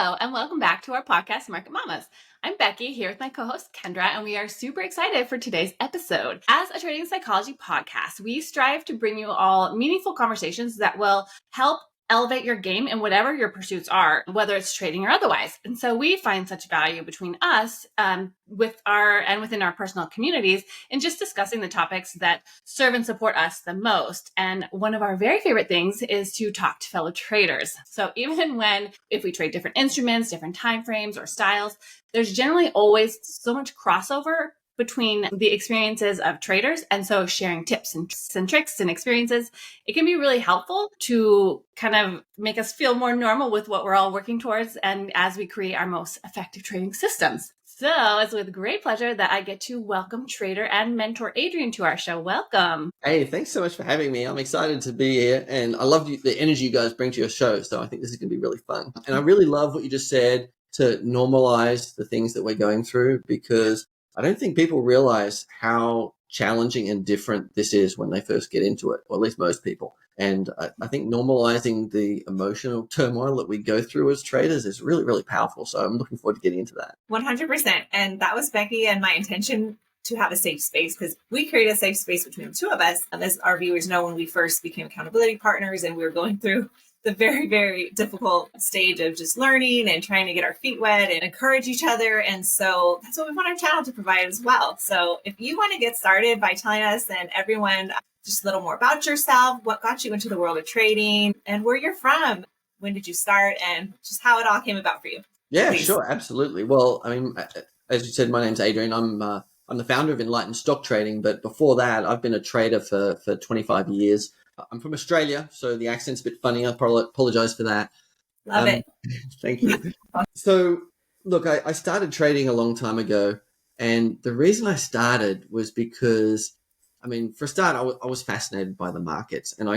Hello, and welcome back to our podcast, Market Mamas. I'm Becky here with my co-host Kendra, and we are super excited for today's episode. As a trading psychology podcast, we strive to bring you all meaningful conversations that will help elevate your game in whatever your pursuits are, whether it's trading or otherwise. And so we find such value between us within our personal communities in just discussing the topics that serve and support us the most. And one of our very favorite things is to talk to fellow traders. So even if we trade different instruments, different time frames or styles, there's generally always so much crossover between the experiences of traders. And so sharing tips and tricks and experiences, it can be really helpful to kind of make us feel more normal with what we're all working towards and as we create our most effective trading systems. So it's with great pleasure that I get to welcome trader and mentor Adrian to our show. Welcome. Hey, thanks so much for having me. I'm excited to be here, and I love the energy you guys bring to your show. So I think this is going to be really fun. And I really love what you just said to normalize the things that we're going through, because I don't think people realize how challenging and different this is when they first get into it, or at least most people. And I think normalizing the emotional turmoil that we go through as traders is really, really powerful. So I'm looking forward to getting into that. 100%. And that was Becky and my intention to have a safe space, because we created a safe space between the two of us. As our viewers know, when we first became accountability partners and we were going through the very, very difficult stage of just learning and trying to get our feet wet and encourage each other. And so that's what we want our channel to provide as well. So if you want to get started by telling us and everyone just a little more about yourself, what got you into the world of trading and where you're from, when did you start, and just how it all came about for you. Yeah, Please. Sure. Absolutely. Well, I mean, as you said, my name's Adrian. I'm the founder of Enlightened Stock Trading, but before that, I've been a trader for 25 years. I'm from Australia, so the accent's a bit funny. I apologize for that. Love it. Thank you. So, look, I started trading a long time ago, and the reason I started was because, I mean, for a start, I was fascinated by the markets, and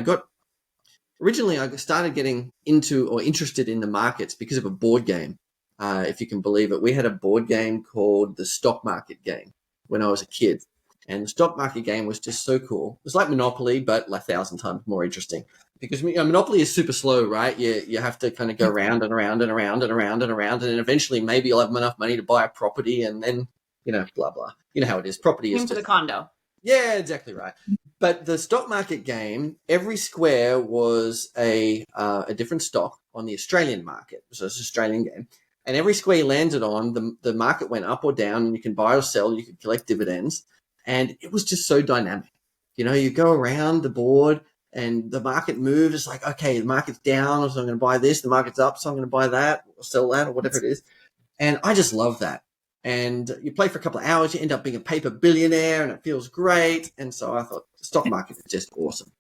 originally I started getting into or interested in the markets because of a board game, if you can believe it. We had a board game called the Stock Market Game when I was a kid. And the stock market game was just so cool. It was like Monopoly, but 1,000 times more interesting. Because Monopoly is super slow, right? You have to kind of go around and around and around and around and around, and then eventually maybe you'll have enough money to buy a property, and then blah blah. You know how it is. Property is Into the condo. Yeah, exactly right. But the stock market game, every square was a different stock on the Australian market. So it's an Australian game. And every square you landed on, the market went up or down, and you can buy or sell, you could collect dividends. And it was just so dynamic. You go around the board and the market moves. It's like, okay, the market's down, so I'm going to buy this. The market's up, so I'm going to buy that or sell that or whatever it is. And I just love that. And you play for a couple of hours, you end up being a paper billionaire, and it feels great. And so I thought the stock market is just awesome.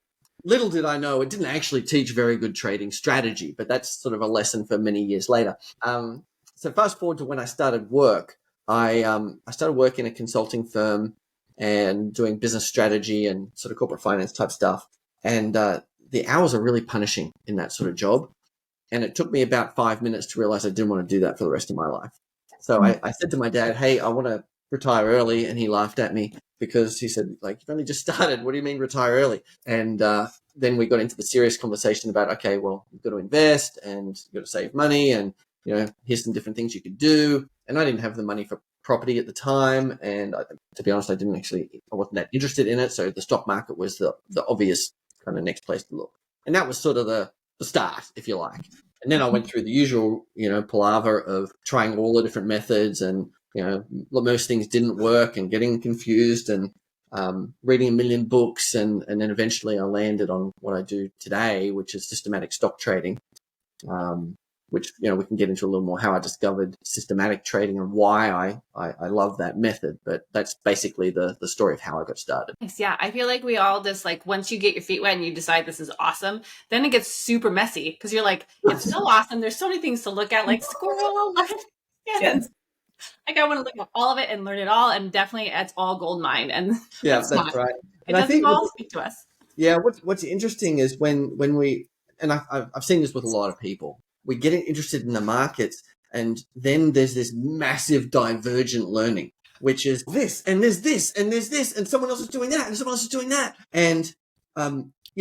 Little did I know, it didn't actually teach very good trading strategy, but that's sort of a lesson for many years later. So fast forward to when I started work. I started working in a consulting firm and doing business strategy and sort of corporate finance type stuff. And the hours are really punishing in that sort of job. And it took me about 5 minutes to realize I didn't want to do that for the rest of my life. So I said to my dad, hey, I want to retire early. And he laughed at me because he said, like, you've only just started. What do you mean retire early? And then we got into the serious conversation about, okay, well, you've got to invest and you've got to save money, and, here's some different things you could do. And I didn't have the money for property at the time. And to be honest, I wasn't that interested in it. So the stock market was the obvious kind of next place to look. And that was sort of the start, if you like. And then I went through the usual, palaver of trying all the different methods, and, most things didn't work, and getting confused, and reading a million books. And then eventually I landed on what I do today, which is systematic stock trading, which, we can get into a little more how I discovered systematic trading and why I love that method. But that's basically the story of how I got started. Yeah, I feel like we all just once you get your feet wet and you decide this is awesome, then it gets super messy because you're like, it's so awesome. There's so many things to look at, like squirrel. Yes. Like I want to look at all of it and learn it all. And definitely it's all gold mine. And yeah, that's right. It doesn't all speak to us. Yeah, what's interesting is when we, and I've seen this with a lot of people, we get interested in the markets, and then there's this massive divergent learning, which is this, and there's this, and there's this, and someone else is doing that, and someone else is doing that. And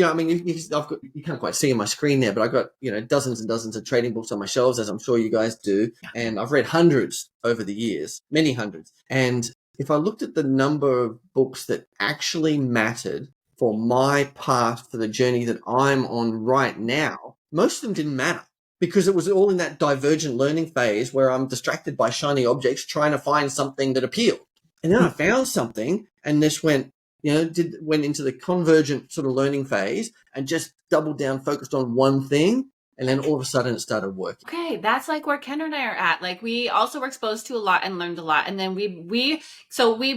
I mean, you can't quite see on my screen there, but I've got, dozens and dozens of trading books on my shelves, as I'm sure you guys do. And I've read hundreds over the years, many hundreds. And if I looked at the number of books that actually mattered for my path, for the journey that I'm on right now, most of them didn't matter because it was all in that divergent learning phase where I'm distracted by shiny objects trying to find something that appealed. And then I found something and this went into the convergent sort of learning phase and just doubled down, focused on one thing. And then all of a sudden it started working. Okay, that's like where Kendra and I are at. Like we also were exposed to a lot and learned a lot. And then we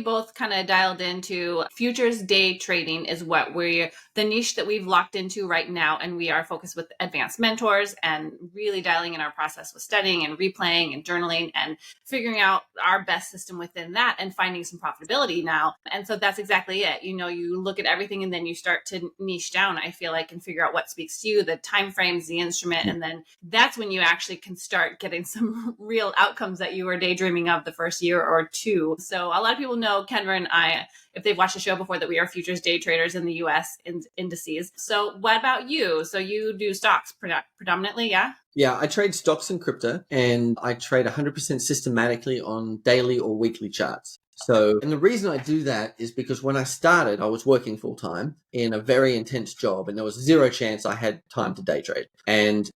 both kind of dialed into futures day trading is what the niche that we've locked into right now. And we are focused with advanced mentors and really dialing in our process with studying and replaying and journaling and figuring out our best system within that and finding some profitability now. And so that's exactly it. You look at everything and then you start to niche down, I feel like, and figure out what speaks to you, the time frames, the instrument. And then that's when you actually can start getting some real outcomes that you were daydreaming of the first year or two. So a lot of people know Kendra and I, if they've watched the show before, that we are futures day traders in the US indices. So what about you? So you do stocks predominantly, yeah? Yeah, I trade stocks and crypto, and I trade 100% systematically on daily or weekly charts. So, and the reason I do that is because when I started, I was working full time in a very intense job, and there was zero chance I had time to day trade. And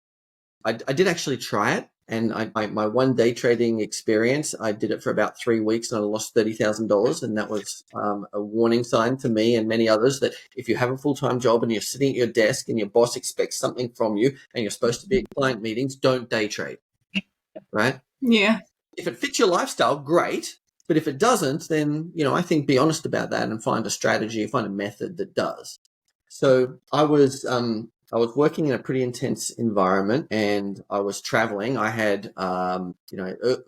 I did actually try it. And my one day trading experience, I did it for about 3 weeks and I lost $30,000. And that was a warning sign to me and many others that if you have a full-time job and you're sitting at your desk and your boss expects something from you and you're supposed to be at client meetings, don't day trade, right? Yeah. If it fits your lifestyle, great. But if it doesn't, then, I think be honest about that and find a strategy, find a method that does. So I was working in a pretty intense environment and I was traveling. I had,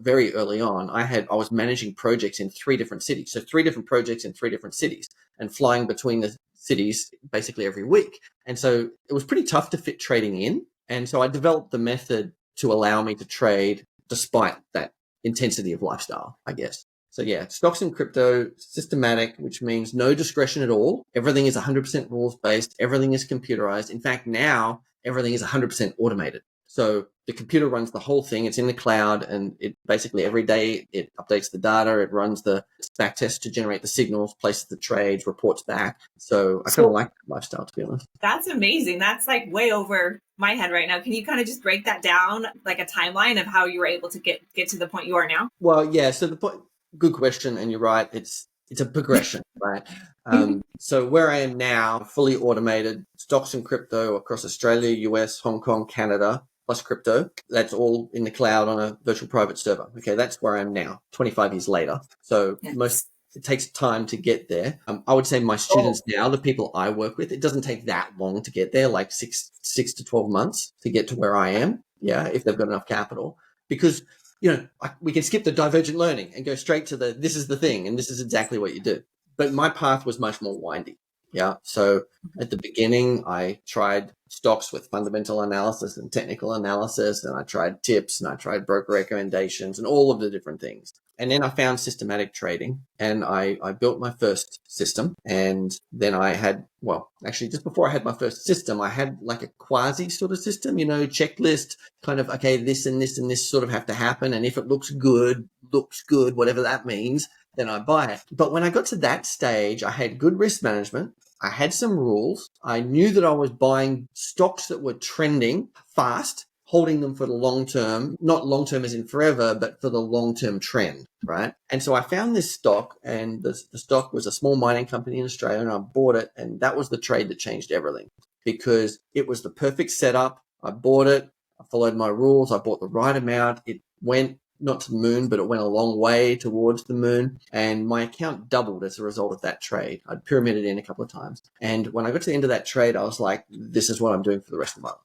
very early on, I was managing projects in 3 different cities. So 3 different projects in 3 different cities and flying between the cities basically every week. And so it was pretty tough to fit trading in. And so I developed the method to allow me to trade despite that intensity of lifestyle, I guess. So yeah, stocks and crypto, systematic, which means no discretion at all. Everything is 100% rules-based. Everything is computerized. In fact, now everything is 100% automated. So the computer runs the whole thing. It's in the cloud, and it basically every day it updates the data. It runs the back test to generate the signals, places the trades, reports back. So I kind of like that lifestyle, to be honest. That's amazing. That's like way over my head right now. Can you kind of just break that down, like a timeline of how you were able to get to the point you are now? Well, yeah. So the point. Good question, and you're right. It's a progression, right? So where I am now, fully automated stocks and crypto across Australia, US, Hong Kong, Canada, plus crypto. That's all in the cloud on a virtual private server. Okay, that's where I am now, 25 years later. So it takes time to get there. I would say my students now, the people I work with, it doesn't take that long to get there, like six to 12 months to get to where I am. Yeah, if they've got enough capital, because we can skip the divergent learning and go straight to this is the thing, and this is exactly what you do. But my path was much more windy. Yeah. So at the beginning, I tried stocks with fundamental analysis and technical analysis, and I tried tips and I tried broker recommendations and all of the different things. And then I found systematic trading, and I built my first system. And then I had, just before I had my first system, I had like a quasi sort of system, checklist kind of, okay, this and this and this sort of have to happen. And if it looks good, whatever that means, then I buy it. But when I got to that stage, I had good risk management. I had some rules. I knew that I was buying stocks that were trending fast, holding them for the long term, not long term as in forever, but for the long term trend, right? And so I found this stock, and the stock was a small mining company in Australia, and I bought it. And that was the trade that changed everything because it was the perfect setup. I bought it. I followed my rules. I bought the right amount. It went not to the moon, but it went a long way towards the moon. And my account doubled as a result of that trade. I'd pyramided in a couple of times. And when I got to the end of that trade, I was like, this is what I'm doing for the rest of my life.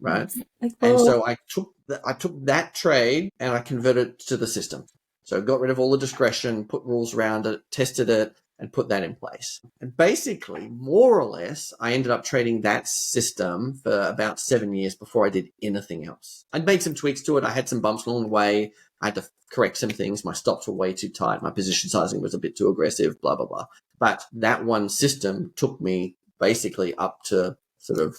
Right. And so I took that trade and I converted it to the system. So got rid of all the discretion, put rules around it, tested it, and put that in place. And basically, more or less, I ended up trading that system for about 7 years before I did anything else. I'd made some tweaks to it. I had some bumps along the way. I had to correct some things. My stops were way too tight. My position sizing was a bit too aggressive, blah, blah, blah. But that one system took me basically up to sort of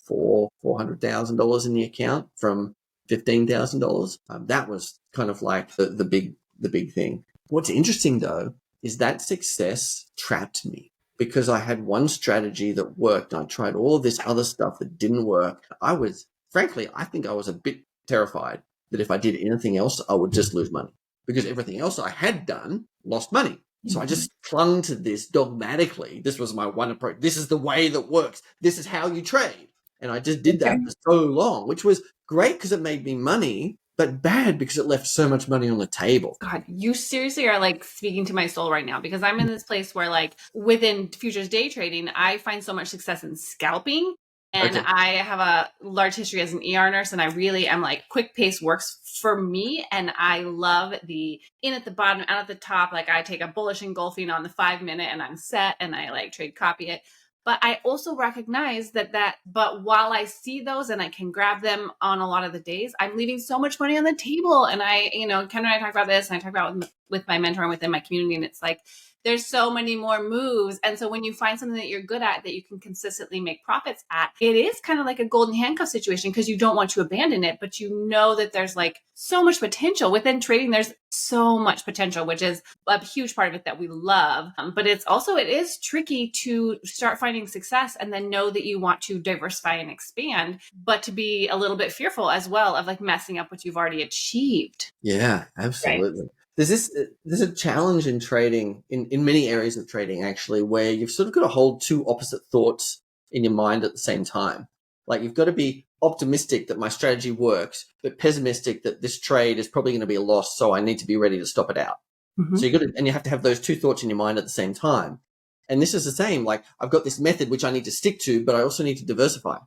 $400,000 in the account from $15,000. That was kind of like the big thing. What's interesting though is that success trapped me because I had one strategy that worked and I tried all this other stuff that didn't work. I think I was a bit terrified that if I did anything else, I would just lose money because everything else I had done lost money. So I just clung to this dogmatically. This was my one approach. This is the way that works. This is how you trade. And I just did that for so long, which was great because it made me money, but bad because it left so much money on the table. God, you seriously are like speaking to my soul right now because I'm in this place where like within futures day trading, I find so much success in scalping. And I have a large history as an ER nurse, and I really am like quick pace works for me. And I love the in at the bottom, out at the top. Like I take a bullish engulfing on the 5 minute and I'm set and I like trade copy it. But I also recognize but while I see those and I can grab them on a lot of the days, I'm leaving so much money on the table. And Kendra and I talk about this and I talk about with my mentor and within my community. And it's like, there's so many more moves. And so when you find something that you're good at, that you can consistently make profits at, it is kind of like a golden handcuff situation because you don't want to abandon it, but you know that there's like so much potential within trading. There's so much potential, which is a huge part of it that we love. But it is tricky to start finding success and then know that you want to diversify and expand, but to be a little bit fearful as well of like messing up what you've already achieved. Yeah, absolutely. Right. There's a challenge in trading, in many areas of trading actually, where you've sort of got to hold two opposite thoughts in your mind at the same time. Like you've got to be optimistic that my strategy works, but pessimistic that this trade is probably going to be a loss, so I need to be ready to stop it out. Mm-hmm. So you have to have those two thoughts in your mind at the same time. And this is the same. Like I've got this method which I need to stick to, but I also need to diversify.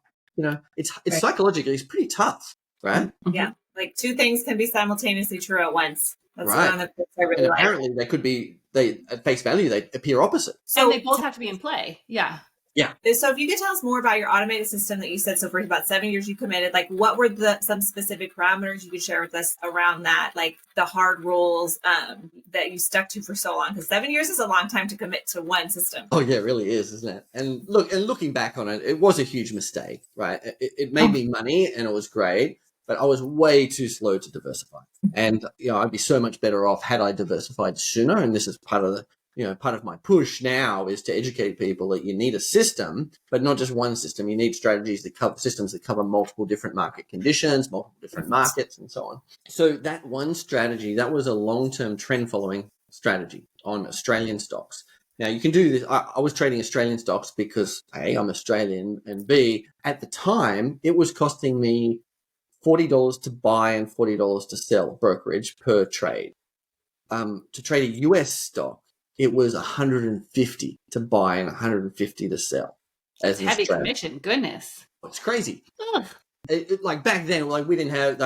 It's right. Psychologically, it's pretty tough, right? Mm-hmm. Yeah, like two things can be simultaneously true at once. That's right. One of the I really and apparently they could be, at face value, they appear opposite. So they both have to be in play. Yeah. Yeah. So if you could tell us more about your automated system that you said, so for about 7 years you committed, like what were some specific parameters you could share with us around that, like the hard rules that you stuck to for so long? Because 7 years is a long time to commit to one system. Oh yeah, it really is, isn't it? And looking back on it, it was a huge mistake, right? It made me money and it was great, but I was way too slow to diversify. And I'd be so much better off had I diversified sooner. And this is part of my push now is to educate people that you need a system, but not just one system. You need strategies that cover systems that cover multiple different market conditions, multiple different markets, and so on. So that one strategy, that was a long-term trend following strategy on Australian stocks. Now you can do this. I was trading Australian stocks because A, I'm Australian, and B, at the time it was costing me $40 to buy and $40 to sell brokerage per trade. To trade a US stock, it was $150 to buy and $150 to sell. As heavy commission, goodness. It's crazy. Like back then, like we didn't have,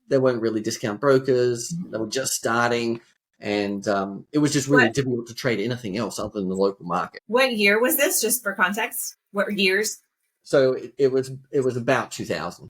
there weren't really discount brokers. They were just starting. And it was just really difficult to trade anything else other than the local market. What year was this, just for context? What years? So it was about 2000.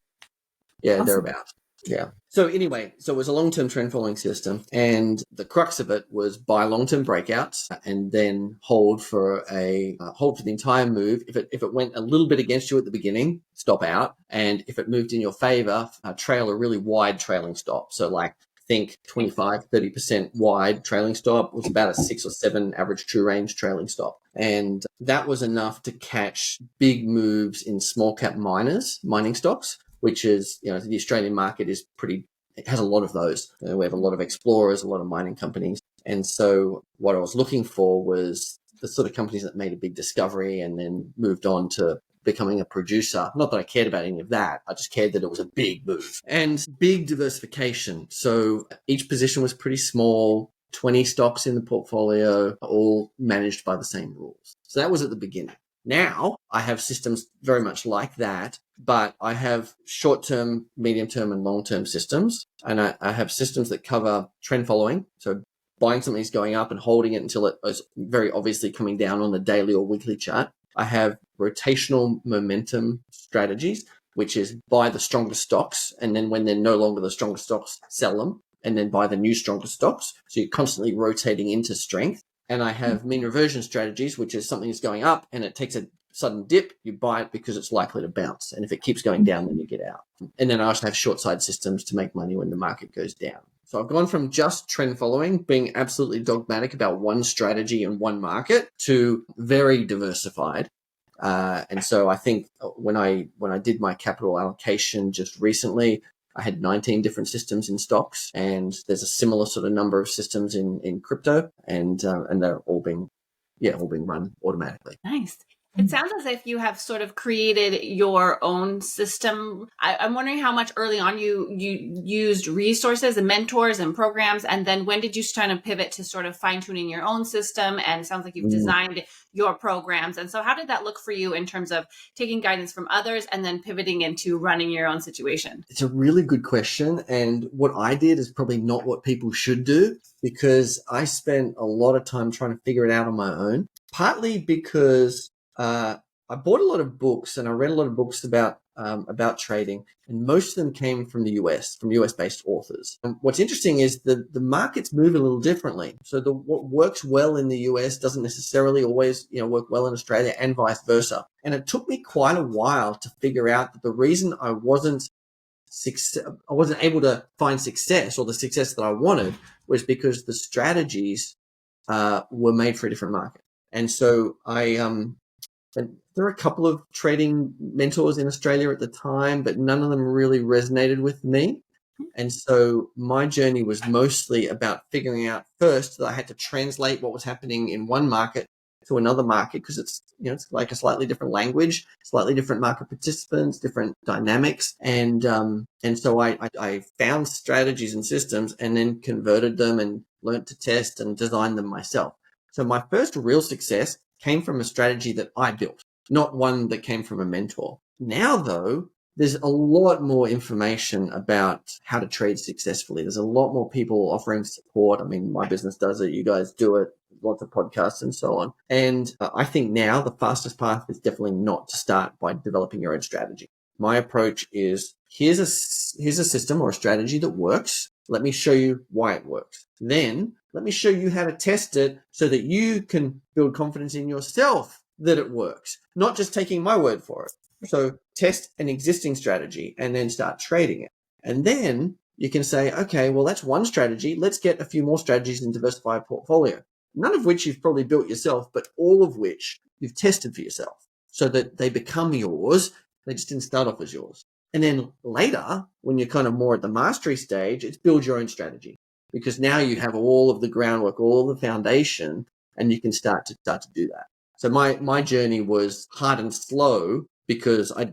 Yeah, awesome. Thereabouts. Yeah. So anyway, it was a long-term trend following system, and the crux of it was buy long-term breakouts and then hold for the entire move. If it went a little bit against you at the beginning, stop out, and if it moved in your favor, trail a really wide trailing stop. So like think 25-30% wide trailing stop was about a 6 or 7 average true range trailing stop, and that was enough to catch big moves in small cap mining stocks, which is, the Australian market it has a lot of those. We have a lot of explorers, a lot of mining companies. And so what I was looking for was the sort of companies that made a big discovery and then moved on to becoming a producer. Not that I cared about any of that. I just cared that it was a big move and big diversification. So each position was pretty small, 20 stocks in the portfolio, all managed by the same rules. So that was at the beginning. Now I have systems very much like that, but I have short-term, medium-term, and long-term systems. And I have systems that cover trend following. So buying something's going up and holding it until it is very obviously coming down on the daily or weekly chart. I have rotational momentum strategies, which is buy the strongest stocks, and then when they're no longer the strongest stocks, sell them, and then buy the new strongest stocks. So you're constantly rotating into strength. And I have mean reversion strategies, which is something that's going up and it takes a sudden dip, you buy it because it's likely to bounce. And if it keeps going down, then you get out. And then I also have short side systems to make money when the market goes down. So I've gone from just trend following, being absolutely dogmatic about one strategy and one market, to very diversified. And so I think when I did my capital allocation just recently, I had 19 different systems in stocks, and there's a similar sort of number of systems in crypto, and they're all being run automatically. Nice. It sounds as if you have sort of created your own system. I'm wondering how much early on you used resources and mentors and programs, and then when did you kind of pivot to sort of fine tuning your own system? And it sounds like you've designed your programs. And so how did that look for you in terms of taking guidance from others and then pivoting into running your own situation? It's a really good question. And what I did is probably not what people should do, because I spent a lot of time trying to figure it out on my own, partly because I bought a lot of books and I read a lot of books about trading, and most of them came from the US, from US-based authors. And what's interesting is the markets move a little differently. So what works well in the US doesn't necessarily always work well in Australia, and vice versa. And it took me quite a while to figure out that the reason I wasn't able to find success, or the success that I wanted, was because the strategies were made for a different market. And so and there were a couple of trading mentors in Australia at the time, but none of them really resonated with me. And so my journey was mostly about figuring out first that I had to translate what was happening in one market to another market, because it's like a slightly different language, slightly different market participants, different dynamics. And so I found strategies and systems and then converted them and learned to test and design them myself. So my first real success came from a strategy that I built, not one that came from a mentor. Now, though, there's a lot more information about how to trade successfully. There's a lot more people offering support. I mean, my business does it. You guys do it. Lots of podcasts and so on. And I think now the fastest path is definitely not to start by developing your own strategy. My approach is, here's a system or a strategy that works. Let me show you why it works. Then let me show you how to test it so that you can build confidence in yourself that it works, not just taking my word for it. So test an existing strategy and then start trading it. And then you can say, okay, well, that's one strategy. Let's get a few more strategies and diversify a portfolio. None of which you've probably built yourself, but all of which you've tested for yourself so that they become yours. They just didn't start off as yours. And then later, when you're kind of more at the mastery stage, it's build your own strategy, because now you have all of the groundwork, all the foundation, and you can start to do that. So my journey was hard and slow, because I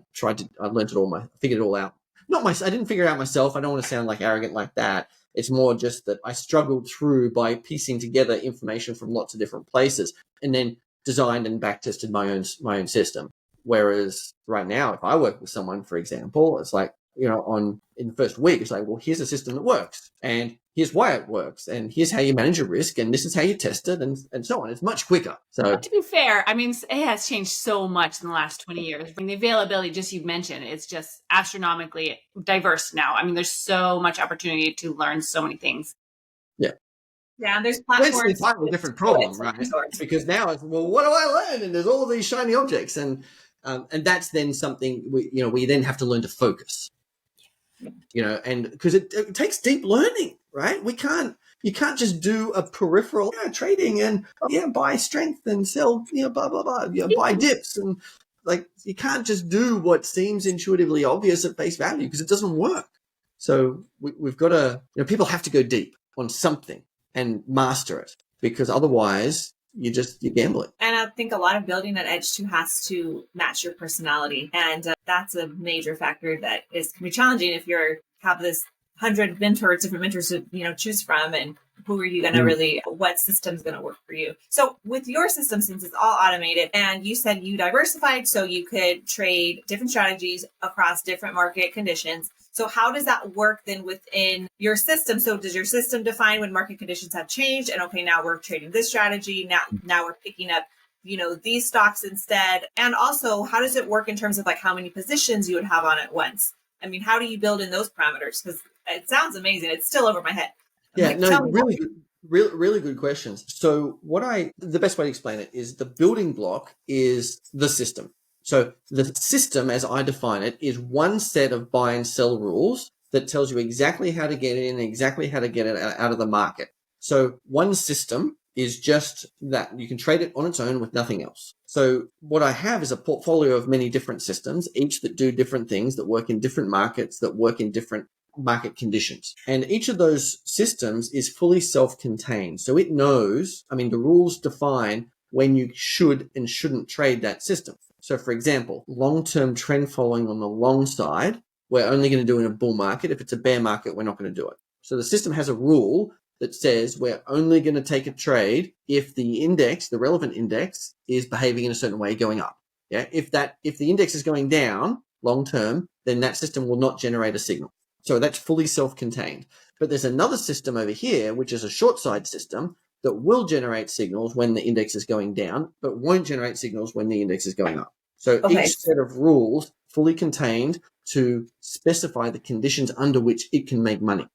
learned it all, figured it all out. I didn't figure it out myself. I don't want to sound like arrogant like that. It's more just that I struggled through by piecing together information from lots of different places, and then designed and back tested my own system. Whereas right now, if I work with someone, for example, it's like, in the first week, it's like, well, here's a system that works, and here's why it works, and here's how you manage your risk, and this is how you test it, and so on. It's much quicker. So, but to be fair, I mean, it has changed so much in the last 20 years. I mean, the availability, just you mentioned, it's just astronomically diverse now. I mean, there's so much opportunity to learn so many things. Yeah. Yeah, and there's platforms. It's an entirely different problem, right? Because now it's, well, what do I learn? And there's all of these shiny objects, and that's then something we then have to learn to focus. And because it takes deep learning, right? You can't just do a peripheral trading and buy strength and sell, blah blah blah, buy dips, and like, you can't just do what seems intuitively obvious at face value, because it doesn't work. So we've got to, people have to go deep on something and master it, because otherwise you're gambling. And I think a lot of building an edge too has to match your personality. And that's a major factor that can be challenging if you have this 100 different mentors to, choose from. And who are you going to really, what system's going to work for you? So with your system, since it's all automated, and you said you diversified so you could trade different strategies across different market conditions. So how does that work then within your system? So does your system define when market conditions have changed and, okay, now we're trading this strategy. Now we're picking up, these stocks instead. And also, how does it work in terms of like how many positions you would have on at once? I mean, how do you build in those parameters? Because it sounds amazing. It's still over my head. Really Really good questions. So the best way to explain it is the building block is the system. So the system, as I define it, is one set of buy and sell rules that tells you exactly how to get in, exactly how to get it out of the market. So one system is just that. You can trade it on its own with nothing else. So what I have is a portfolio of many different systems, each that do different things, that work in different markets, that work in different market conditions. And each of those systems is fully self-contained. So it knows, the rules define when you should and shouldn't trade that system. So for example, long-term trend following on the long side, we're only going to do in a bull market. If it's a bear market, we're not going to do it. So the system has a rule that says we're only going to take a trade if the index, the relevant index, is behaving in a certain way going up. Yeah. If the index is going down long term, then that system will not generate a signal. So that's fully self-contained. But there's another system over here, which is a short side system that will generate signals when the index is going down, but won't generate signals when the index is going up. So each set of rules fully contained to specify the conditions under which it can make money.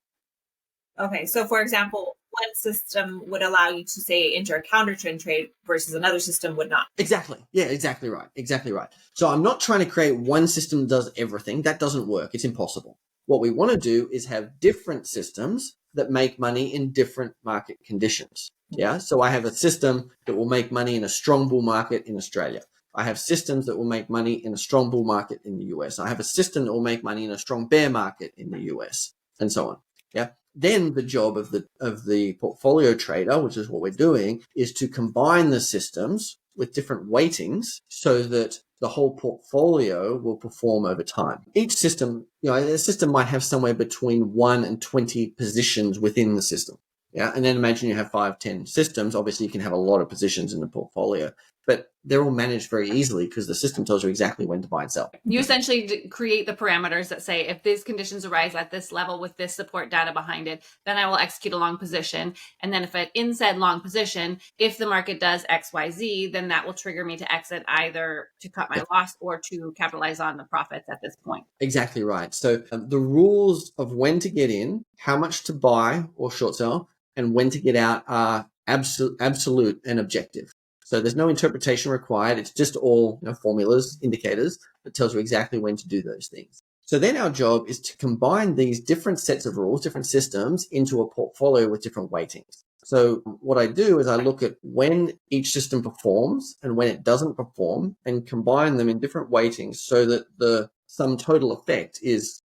Okay. So for example, one system would allow you to say enter a counter trend trade versus another system would not. Exactly. Yeah, exactly right. Exactly right. So I'm not trying to create one system that does everything. That doesn't work. It's impossible. What we want to do is have different systems that make money in different market conditions. Yeah. So I have a system that will make money in a strong bull market in Australia. I have systems that will make money in a strong bull market in the US. I have a system that will make money in a strong bear market in the US, and so on. Yeah. Then the job of the portfolio trader, which is what we're doing, is to combine the systems with different weightings so that the whole portfolio will perform over time. Each system, a system might have somewhere between 1 and 20 positions within the system. Yeah. And then imagine you have 5, 10 systems. Obviously you can have a lot of positions in the portfolio, but they're all managed very easily because the system tells you exactly when to buy and sell. You essentially create the parameters that say, if these conditions arise at this level with this support data behind it, then I will execute a long position. And then if it in said long position, if the market does X, Y, Z, then that will trigger me to exit, either to cut my loss or to capitalize on the profits at this point. Exactly right. So the rules of when to get in, how much to buy or short sell, and when to get out are absolute and objective. So there's no interpretation required. It's just all formulas, indicators that tells you exactly when to do those things. So then our job is to combine these different sets of rules, different systems, into a portfolio with different weightings. So what I do is I look at when each system performs and when it doesn't perform, and combine them in different weightings so that the sum total effect is,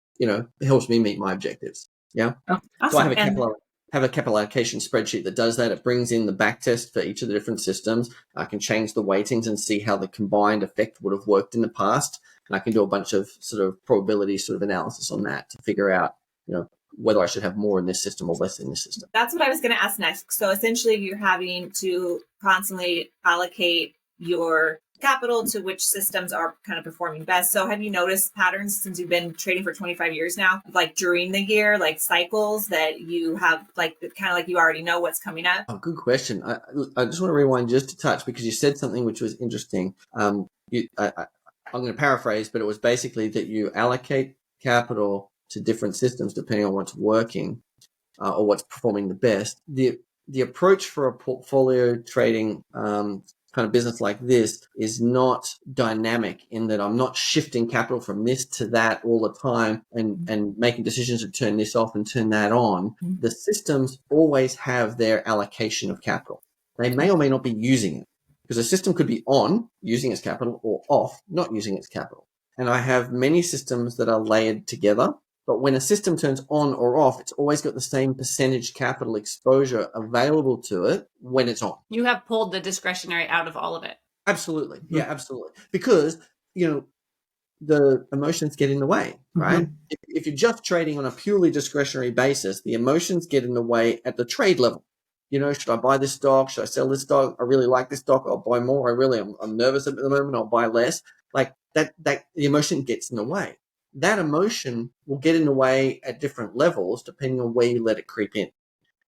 helps me meet my objectives. Yeah. Oh, awesome. So I have a capital allocation spreadsheet that does that. It brings in the back test for each of the different systems. I can change the weightings and see how the combined effect would have worked in the past. And I can do a bunch of sort of probability sort of analysis on that to figure out, whether I should have more in this system or less in this system. That's what I was going to ask next. So essentially you're having to constantly allocate your capital to which systems are kind of performing best. So have you noticed patterns since you've been trading for 25 years now, like during the year, like cycles that you have, like kind of like you already know what's coming up? Oh, good question. I just want to rewind just a touch because you said something which was interesting. I'm going to paraphrase, but it was basically that you allocate capital to different systems depending on what's working or what's performing the best. The approach for a portfolio trading kind of business like this is not dynamic in that I'm not shifting capital from this to that all the time and making decisions to turn this off and turn that on. The systems always have their allocation of capital. They may or may not be using it, because a system could be on using its capital or off not using its capital. And I have many systems that are layered together. But when a system turns on or off, it's always got the same percentage capital exposure available to it when it's on. You have pulled the discretionary out of all of it. Absolutely. Yeah, absolutely. Because, the emotions get in the way, right? If you're just trading on a purely discretionary basis, the emotions get in the way at the trade level. Should I buy this stock? Should I sell this stock? I really like this stock. I'll buy more. I'm nervous at the moment. I'll buy less. Like that, the emotion gets in the way. That emotion will get in the way at different levels depending on where you let it creep in.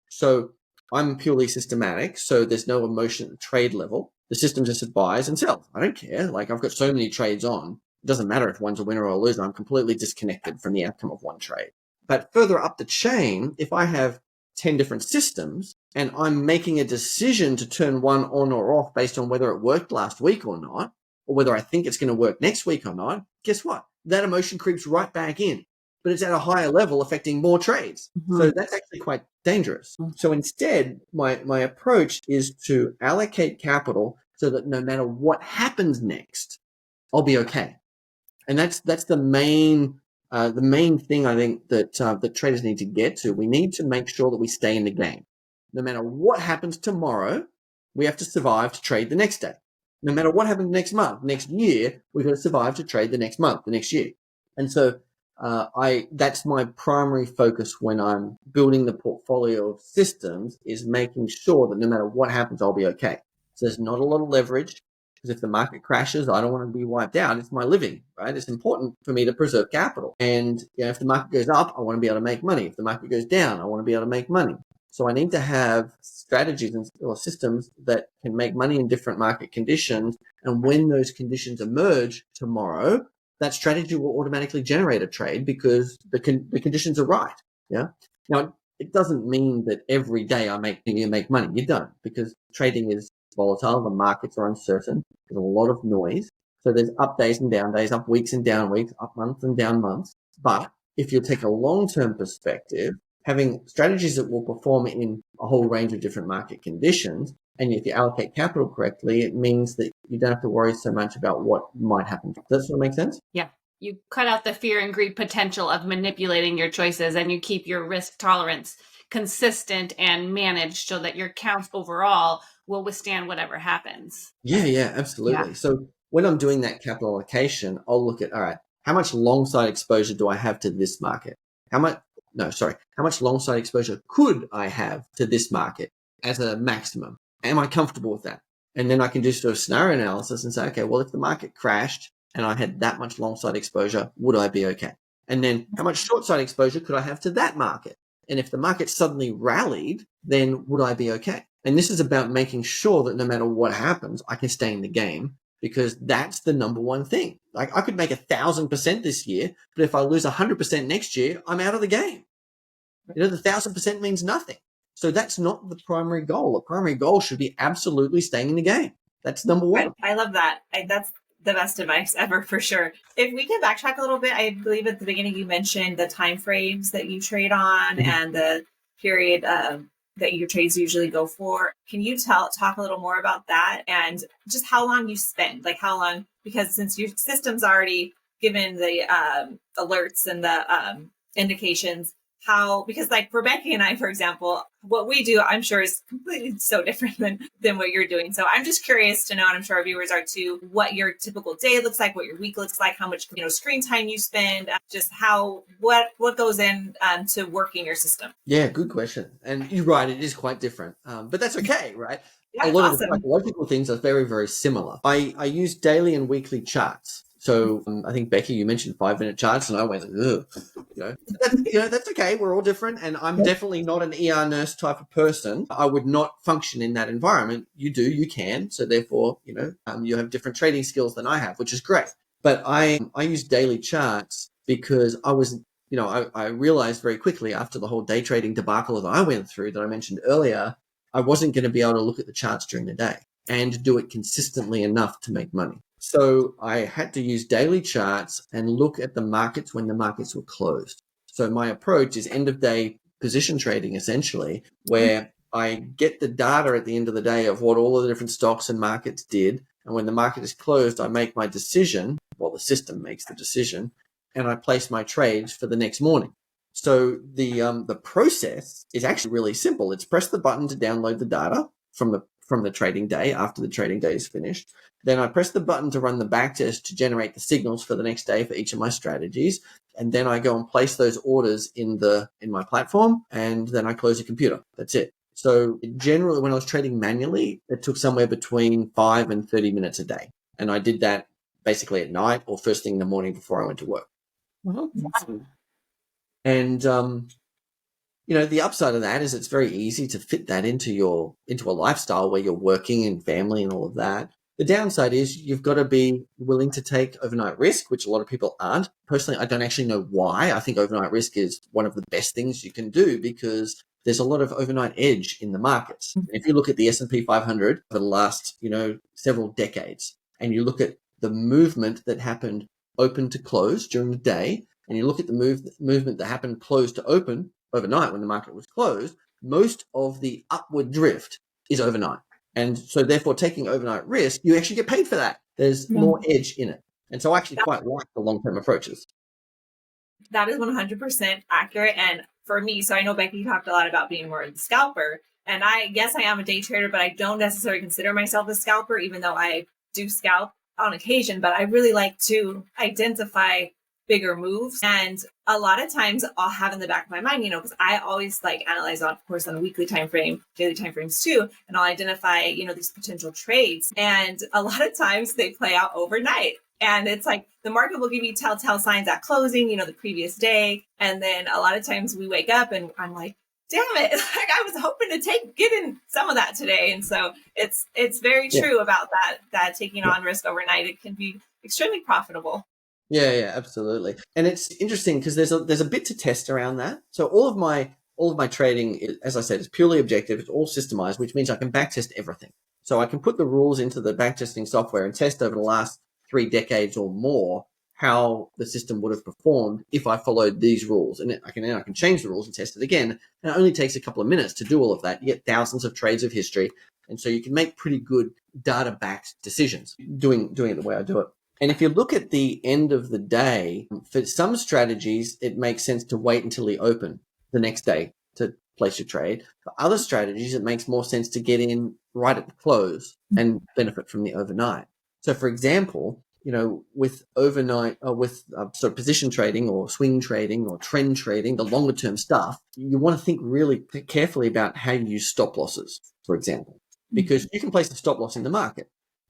So I'm purely systematic, so there's no emotion at the trade level. The system just buys and sells. I don't care. Like, I've got so many trades on. It doesn't matter if one's a winner or a loser. I'm completely disconnected from the outcome of one trade. But further up the chain, if I have 10 different systems, and I'm making a decision to turn one on or off based on whether it worked last week or not, or whether I think it's going to work next week or not, guess what? That emotion creeps right back in, but it's at a higher level affecting more trades. So that's actually quite dangerous. So instead, my approach is to allocate capital so that no matter what happens next, I'll be okay. And that's the main thing I think that traders need to get to. We need to make sure that we stay in the game. No matter what happens tomorrow, we have to survive to trade the next day. No matter what happens next month, next year, we've got to survive to trade the next month, the next year. And so that's my primary focus when I'm building the portfolio of systems, is making sure that no matter what happens, I'll be okay. So there's not a lot of leverage, because if the market crashes, I don't want to be wiped out. It's my living, right? It's important for me to preserve capital. And if the market goes up, I want to be able to make money. If the market goes down, I want to be able to make money. So I need to have strategies or systems that can make money in different market conditions. And when those conditions emerge tomorrow, that strategy will automatically generate a trade because the conditions are right. Yeah. Now, it doesn't mean that every day you make money. You don't, because trading is volatile. The markets are uncertain. There's a lot of noise. So there's up days and down days, up weeks and down weeks, up months and down months. But if you take a long-term perspective, having strategies that will perform in a whole range of different market conditions, and if you allocate capital correctly, it means that you don't have to worry so much about what might happen. Does that sort of make sense? Yeah. You cut out the fear and greed potential of manipulating your choices, and you keep your risk tolerance consistent and managed so that your accounts overall will withstand whatever happens. Yeah, absolutely. Yeah. So when I'm doing that capital allocation, I'll look at, all right, how much long side exposure do I have to this market? How much long side exposure could I have to this market as a maximum? Am I comfortable with that? And then I can do sort of scenario analysis and say, okay, well, if the market crashed and I had that much long side exposure, would I be okay? And then how much short side exposure could I have to that market? And if the market suddenly rallied, then would I be okay? And this is about making sure that no matter what happens, I can stay in the game, because that's the number one thing. Like, I could make 1,000% this year, but if I lose 100% next year, I'm out of the game. The 1,000% means nothing. So that's not the primary goal. The primary goal should be absolutely staying in the game. That's number one. I love that. That's the best advice ever, for sure. If we can backtrack a little bit, I believe at the beginning you mentioned the time frames that you trade on and the period that your trades usually go for. Can you talk a little more about that, and just how long you spend? Like, how long, because since your system's already given the alerts and the indications, because like for Becky and I, for example, what we do, I'm sure, is completely so different than what you're doing. So I'm just curious to know, and I'm sure our viewers are too, what your typical day looks like, what your week looks like, how much screen time you spend, just what goes in to working your system. Yeah, good question. And you're right, it is quite different, but that's okay, right? Yeah, a lot awesome. of the psychological things are very, very similar. I use daily and weekly charts. So I think, Becky, you mentioned 5-minute charts, and I went, ugh. That's okay. We're all different, and I'm definitely not an ER nurse type of person. I would not function in that environment. You do, you can. So therefore, you have different trading skills than I have, which is great. But I use daily charts because I realized very quickly after the whole day trading debacle that I went through, that I mentioned earlier, I wasn't going to be able to look at the charts during the day and do it consistently enough to make money. So I had to use daily charts and look at the markets when the markets were closed. So my approach is end of day position trading, essentially, where I get the data at the end of the day of what all of the different stocks and markets did. And when the market is closed, I make my decision. Well, the system makes the decision, and I place my trades for the next morning. So the process is actually really simple. It's press the button to download the data from the trading day after the trading day is finished. Then I press the button to run the backtest to generate the signals for the next day for each of my strategies. And then I go and place those orders in my platform, and then I close the computer. That's it. So generally, when I was trading manually, it took somewhere between 5 and 30 minutes a day. And I did that basically at night or first thing in the morning before I went to work. And the upside of that is it's very easy to fit that into a lifestyle where you're working and family and all of that. The downside is you've got to be willing to take overnight risk, which a lot of people aren't. Personally, I don't actually know why. I think overnight risk is one of the best things you can do, because there's a lot of overnight edge in the markets. If you look at the S&P 500 for the last, several decades, and you look at the movement that happened open to close during the day, and you look at the movement that happened close to open overnight when the market was closed, most of the upward drift is overnight. And so therefore taking overnight risk, you actually get paid for that. There's more edge in it. And so I actually quite like the long-term approaches. That is 100% accurate. And for me, so I know Becky talked a lot about being more of the scalper. And I guess I am a day trader, but I don't necessarily consider myself a scalper, even though I do scalp on occasion. But I really like to identify bigger moves. And a lot of times I'll have in the back of my mind, because I always analyze, of course, on a weekly time frame, daily time frames too. And I'll identify, these potential trades. And a lot of times they play out overnight. And it's like the market will give you telltale signs at closing, the previous day. And then a lot of times we wake up and I'm like, damn it, I was hoping to get in some of that today. And so it's very true about that taking on risk overnight. It can be extremely profitable. Yeah, absolutely. And it's interesting because there's a bit to test around that. So all of my trading, as I said, is purely objective. It's all systemized, which means I can backtest everything. So I can put the rules into the backtesting software and test over the last 3 decades or more how the system would have performed if I followed these rules. And I can change the rules and test it again. And it only takes a couple of minutes to do all of that. You get thousands of trades of history. And so you can make pretty good data-backed decisions doing it the way I do it. And if you look at the end of the day, for some strategies, it makes sense to wait until the open the next day to place your trade. For other strategies, it makes more sense to get in right at the close and benefit from the overnight. So for example, with overnight, with position trading or swing trading or trend trading, the longer term stuff, you want to think really carefully about how you use stop losses, for example, because you can place a stop loss in the market.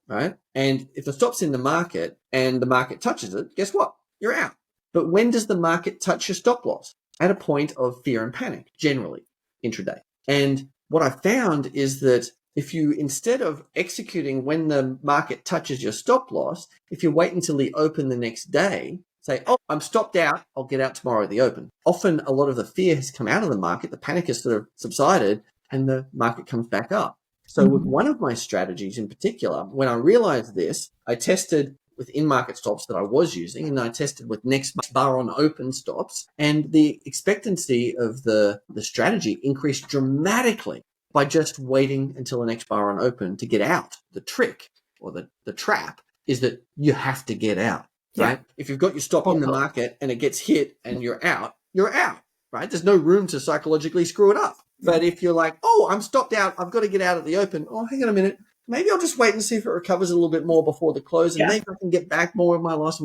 Right? And if the stop's in the market and the market touches it, guess what? You're out. But when does the market touch your stop loss? At a point of fear and panic, generally, intraday. And what I found is that if you, instead of executing when the market touches your stop loss, if you wait until the open the next day, say, oh, I'm stopped out, I'll get out tomorrow at the open. Often a lot of the fear has come out of the market, the panic has sort of subsided, and the market comes back up. So with one of my strategies in particular, when I realized this, I tested with in-market stops that I was using, and I tested with next bar on open stops, and the expectancy of the strategy increased dramatically by just waiting until the next bar on open to get out. The trick or the trap is that you have to get out, right? Yeah. If you've got your stop in the market and it gets hit and you're out, right? There's no room to psychologically screw it up. But if you're like, oh, I'm stopped out, I've got to get out at the open. Oh, hang on a minute. Maybe I'll just wait and see if it recovers a little bit more before the close, and maybe I can get back more of my loss.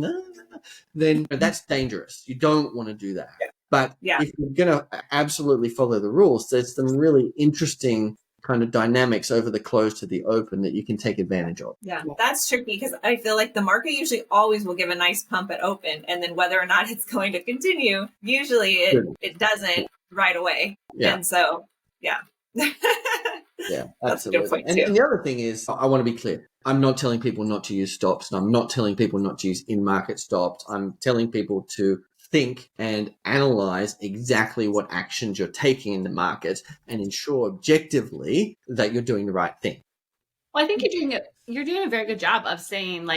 Then that's dangerous. You don't want to do that. Yeah. But if you're going to absolutely follow the rules, there's some really interesting kind of dynamics over the close to the open that you can take advantage of. Yeah, that's tricky because I feel like the market usually always will give a nice pump at open, and then whether or not it's going to continue, usually it doesn't right away. Yeah. And so, yeah. Yeah, absolutely. And the other thing is, I want to be clear. I'm not telling people not to use stops, and I'm not telling people not to use in-market stops. I'm telling people to think and analyze exactly what actions you're taking in the market and ensure objectively that you're doing the right thing. Well, I think you're doing a very good job of saying,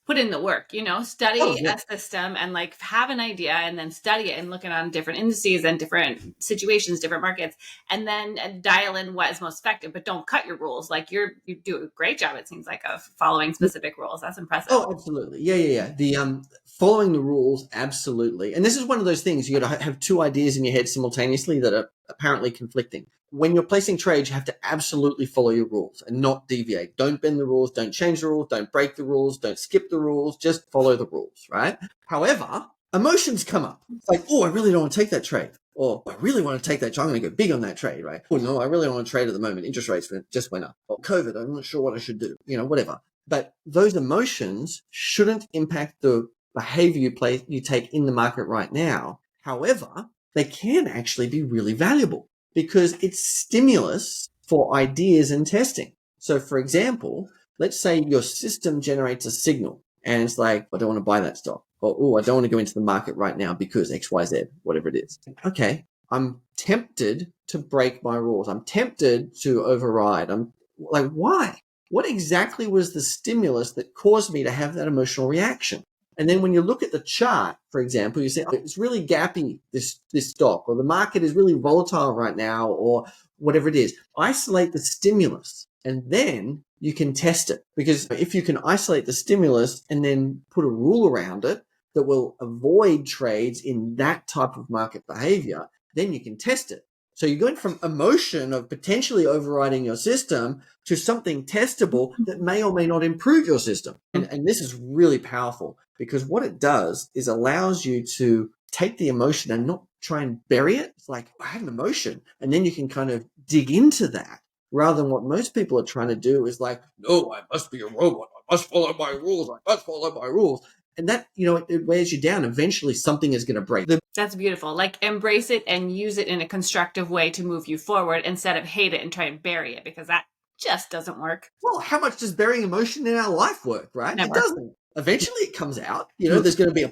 put in the work, study a system and have an idea and then study it and looking on different indices and different situations, different markets, and then dial in what is most effective, but don't cut your rules. You do a great job, it seems like, of following specific rules. That's impressive. Oh, absolutely. Yeah. The following the rules, absolutely. And this is one of those things, you got to have two ideas in your head simultaneously that are apparently conflicting. When you're placing trades, you have to absolutely follow your rules and not deviate. Don't bend the rules, don't change the rules, don't break the rules, don't skip the rules, just follow the rules, right? However, emotions come up. It's like, oh, I really don't want to take that trade. Or I really want to take that trade. I'm going to go big on that trade, right? Oh, no, I really don't want to trade at the moment. Interest rates just went up. Or COVID, I'm not sure what I should do, whatever. But those emotions shouldn't impact the behavior you take in the market right now. However, they can actually be really valuable, because it's stimulus for ideas and testing. So for example, let's say your system generates a signal and it's like, I don't want to buy that stock. Or, oh, I don't want to go into the market right now because X, Y, Z, whatever it is. Okay, I'm tempted to break my rules. I'm tempted to override. I'm like, why? What exactly was the stimulus that caused me to have that emotional reaction? And then when you look at the chart, for example, you say, oh, it's really gappy, this stock, or the market is really volatile right now, or whatever it is. Isolate the stimulus, and then you can test it. Because if you can isolate the stimulus and then put a rule around it that will avoid trades in that type of market behavior, then you can test it. So you're going from emotion of potentially overriding your system to something testable that may or may not improve your system. And this is really powerful, because what it does is allows you to take the emotion and not try and bury it. It's like, I have an emotion. And then you can kind of dig into that, rather than what most people are trying to do is like, no, I must be a robot. I must follow my rules. I must follow my rules. And that, it wears you down. Eventually something is going to break. That's beautiful. Like, embrace it and use it in a constructive way to move you forward, instead of hate it and try and bury it, because that just doesn't work. Well, how much does burying emotion in our life work, right? Never. It doesn't. Eventually it comes out. There's going to be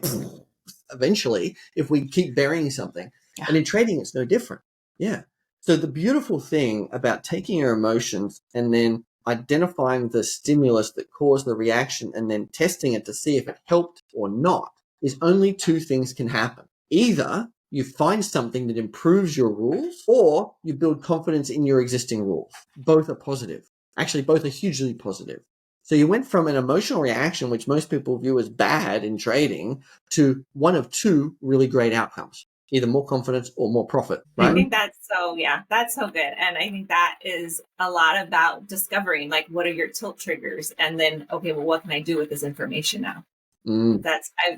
eventually, if we keep burying something. Yeah. And in trading, it's no different. Yeah. So the beautiful thing about taking your emotions and then identifying the stimulus that caused the reaction and then testing it to see if it helped or not is only two things can happen. Either you find something that improves your rules, or you build confidence in your existing rules. Both are positive. Actually, both are hugely positive. So you went from an emotional reaction, which most people view as bad in trading, to one of two really great outcomes, either more confidence or more profit. Right? I think that's so good. And I think that is a lot about discovering, like, what are your tilt triggers? And then, okay, well, what can I do with this information now?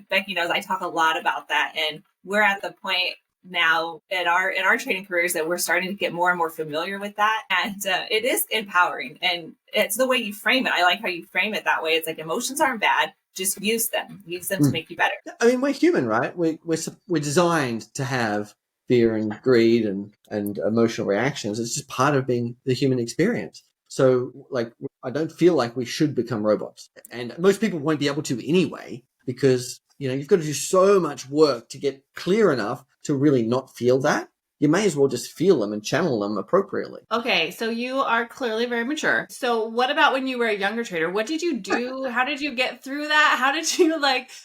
Becky knows I talk a lot about that. And we're at the point now in our trading careers that we're starting to get more and more familiar with that. And it is empowering. And it's the way you frame it. I like how you frame it that way. It's like, emotions aren't bad. Just use them to make you better. I mean, we're human, right? We're designed to have fear and greed and emotional reactions. It's just part of being the human experience. So, like, I don't feel like we should become robots. And most people won't be able to anyway, because, you've got to do so much work to get clear enough to really not feel that. You may as well just feel them and channel them appropriately. Okay, so you are clearly very mature. So what about when you were a younger trader? What did you do? How did you get through that? How did you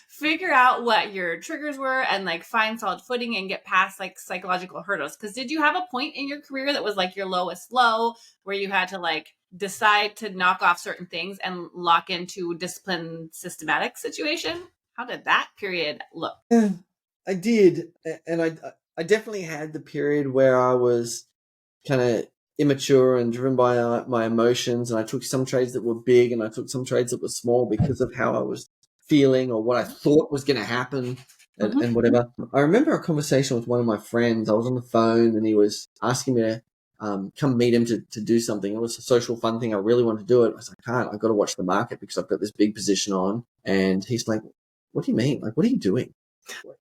figure out what your triggers were and find solid footing and get past psychological hurdles? Because did you have a point in your career that was your lowest low, where you had to decide to knock off certain things and lock into disciplined, systematic situation? How did that period look? Yeah, I did. And I definitely had the period where I was kind of immature and driven by my emotions. And I took some trades that were big and I took some trades that were small because of how I was feeling or what I thought was going to happen and whatever. I remember a conversation with one of my friends. I was on the phone and he was asking me to come meet him to do something. It was a social fun thing. I really wanted to do it. I was like, I can't. I've got to watch the market because I've got this big position on. And he's like, what do you mean? What are you doing?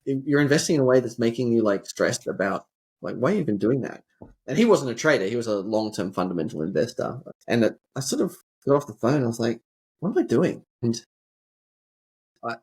You're investing in a way that's making you stressed about why are you even doing that? And he wasn't a trader. He was a long-term fundamental investor. And I sort of got off the phone. I was like, what am I doing? And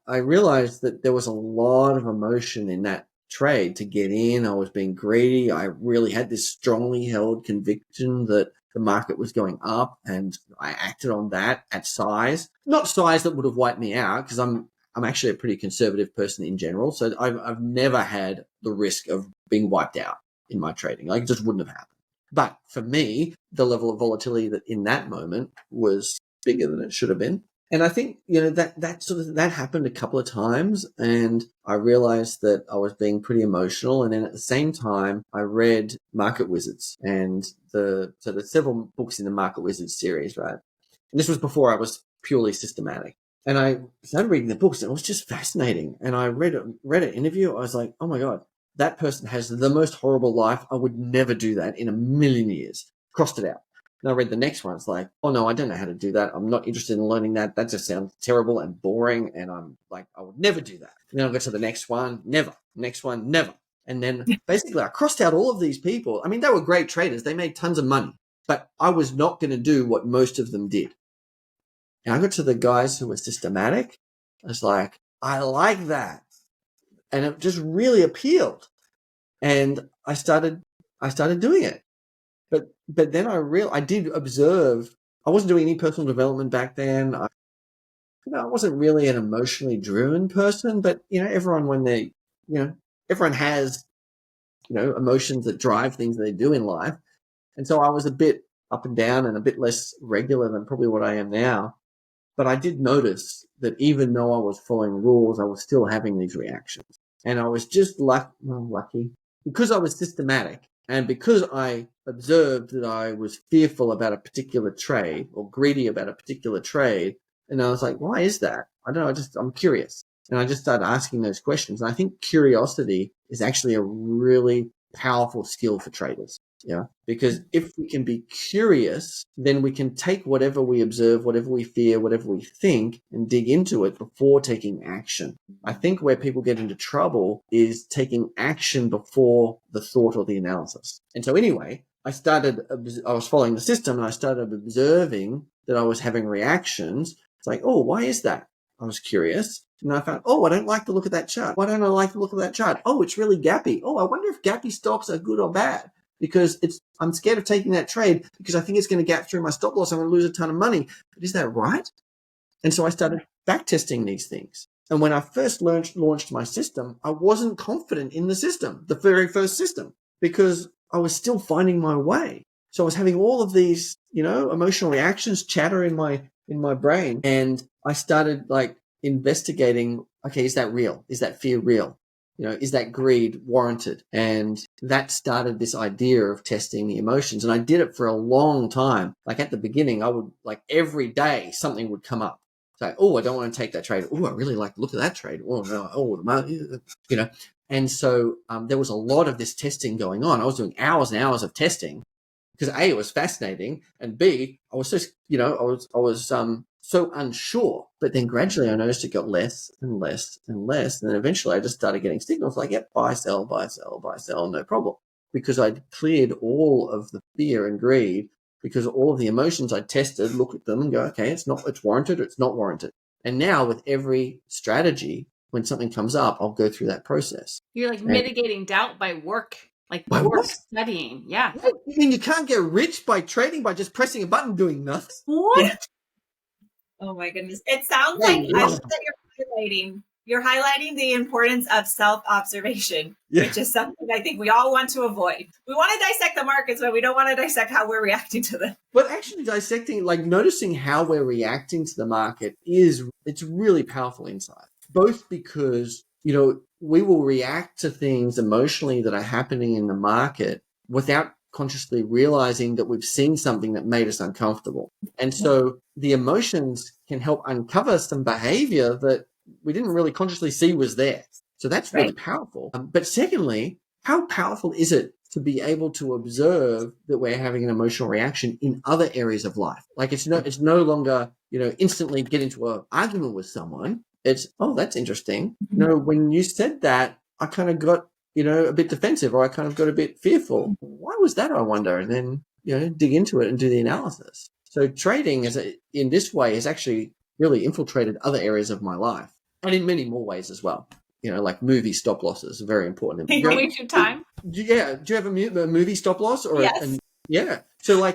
I realized that there was a lot of emotion in that trade to get in. I was being greedy. I really had this strongly held conviction that the market was going up, and I acted on that at size. Not size that would have wiped me out, because I'm actually a pretty conservative person in general. So I've never had the risk of being wiped out in my trading. It just wouldn't have happened. But for me, the level of volatility that in that moment was bigger than it should have been. And I think, that happened a couple of times, and I realized that I was being pretty emotional. And then at the same time, I read Market Wizards, and so there's several books in the Market Wizards series, right? And this was before I was purely systematic. And I started reading the books, and it was just fascinating. And I read an interview. I was like, oh my God, that person has the most horrible life. I would never do that in a million years. Crossed it out. And I read the next one. It's like, oh no, I don't know how to do that. I'm not interested in learning that. That just sounds terrible and boring. And I'm like, I would never do that. And then I go to the next one, never. Next one, never. And then basically I crossed out all of these people. I mean, they were great traders. They made tons of money, but I was not going to do what most of them did. And I got to the guys who were systematic. I was like, I like that. And it just really appealed. and I started doing it. But then I did observe. I wasn't doing any personal development back then. I wasn't really an emotionally driven person, but everyone has emotions that drive things that they do in life. And so I was a bit up and down and a bit less regular than probably what I am now. But I did notice that even though I was following rules, I was still having these reactions. And I was just lucky because I was systematic and because I observed that I was fearful about a particular trade or greedy about a particular trade. And I was like, why is that? I don't know. I'm curious. And I just started asking those questions. And I think curiosity is actually a really powerful skill for traders. Yeah. Because if we can be curious, then we can take whatever we observe, whatever we fear, whatever we think, and dig into it before taking action. I think where people get into trouble is taking action before the thought or the analysis. And so anyway, I was following the system and I started observing that I was having reactions. It's like, oh, why is that? I was curious. And I found, I don't like the look of that chart. Why don't I like the look of that chart? Oh, it's really gappy. Oh, I wonder if gappy stocks are good or bad. Because I'm scared of taking that trade because I think it's going to gap through my stop loss. I'm going to lose a ton of money. But is that right? And so I started backtesting these things. And when I first launched my system, I wasn't confident in the system, the very first system, because I was still finding my way. So I was having all of these, emotional reactions, chatter in my brain. And I started investigating, okay, is that real? Is that fear real? Is that greed warranted? And that started this idea of testing the emotions. And I did it for a long time. Like at the beginning, I would every day something would come up. So, I don't want to take that trade. Oh, I really like the look of that trade. Oh, no. And so there was a lot of this testing going on. I was doing hours and hours of testing because A, it was fascinating, and B, I was just, I was so unsure. But then gradually I noticed it got less and less and less. And then eventually I just started getting signals like, yep, buy, sell, buy, sell, buy, sell, no problem. Because I'd cleared all of the fear and greed, because all of the emotions I tested, look at them and go, okay, it's warranted or it's not warranted. And now with every strategy, when something comes up, I'll go through that process. You're mitigating doubt by work. Studying. Yeah. What? You mean you can't get rich by trading by just pressing a button doing nothing? What? Yeah. Oh my goodness. It sounds like I love that you're highlighting the importance of self-observation, which is something I think we all want to avoid. We want to dissect the markets, but we don't want to dissect how we're reacting to them. But actually dissecting, noticing how we're reacting to the market it's really powerful insight. Both because, we will react to things emotionally that are happening in the market without consciously realizing that we've seen something that made us uncomfortable. And so the emotions can help uncover some behavior that we didn't really consciously see was there. So that's really powerful. But secondly, how powerful is it to be able to observe that we're having an emotional reaction in other areas of life? It's no longer, instantly get into an argument with someone. It's, oh, that's interesting. No, when you said that, I kind of got, a bit defensive, or I kind of got a bit fearful. Why was that, I wonder? And then, dig into it and do the analysis. So trading in this way has actually really infiltrated other areas of my life, and in many more ways as well. Movie stop losses are very important. Do you waste your time? Do you have a movie stop loss? Yes. Yeah. So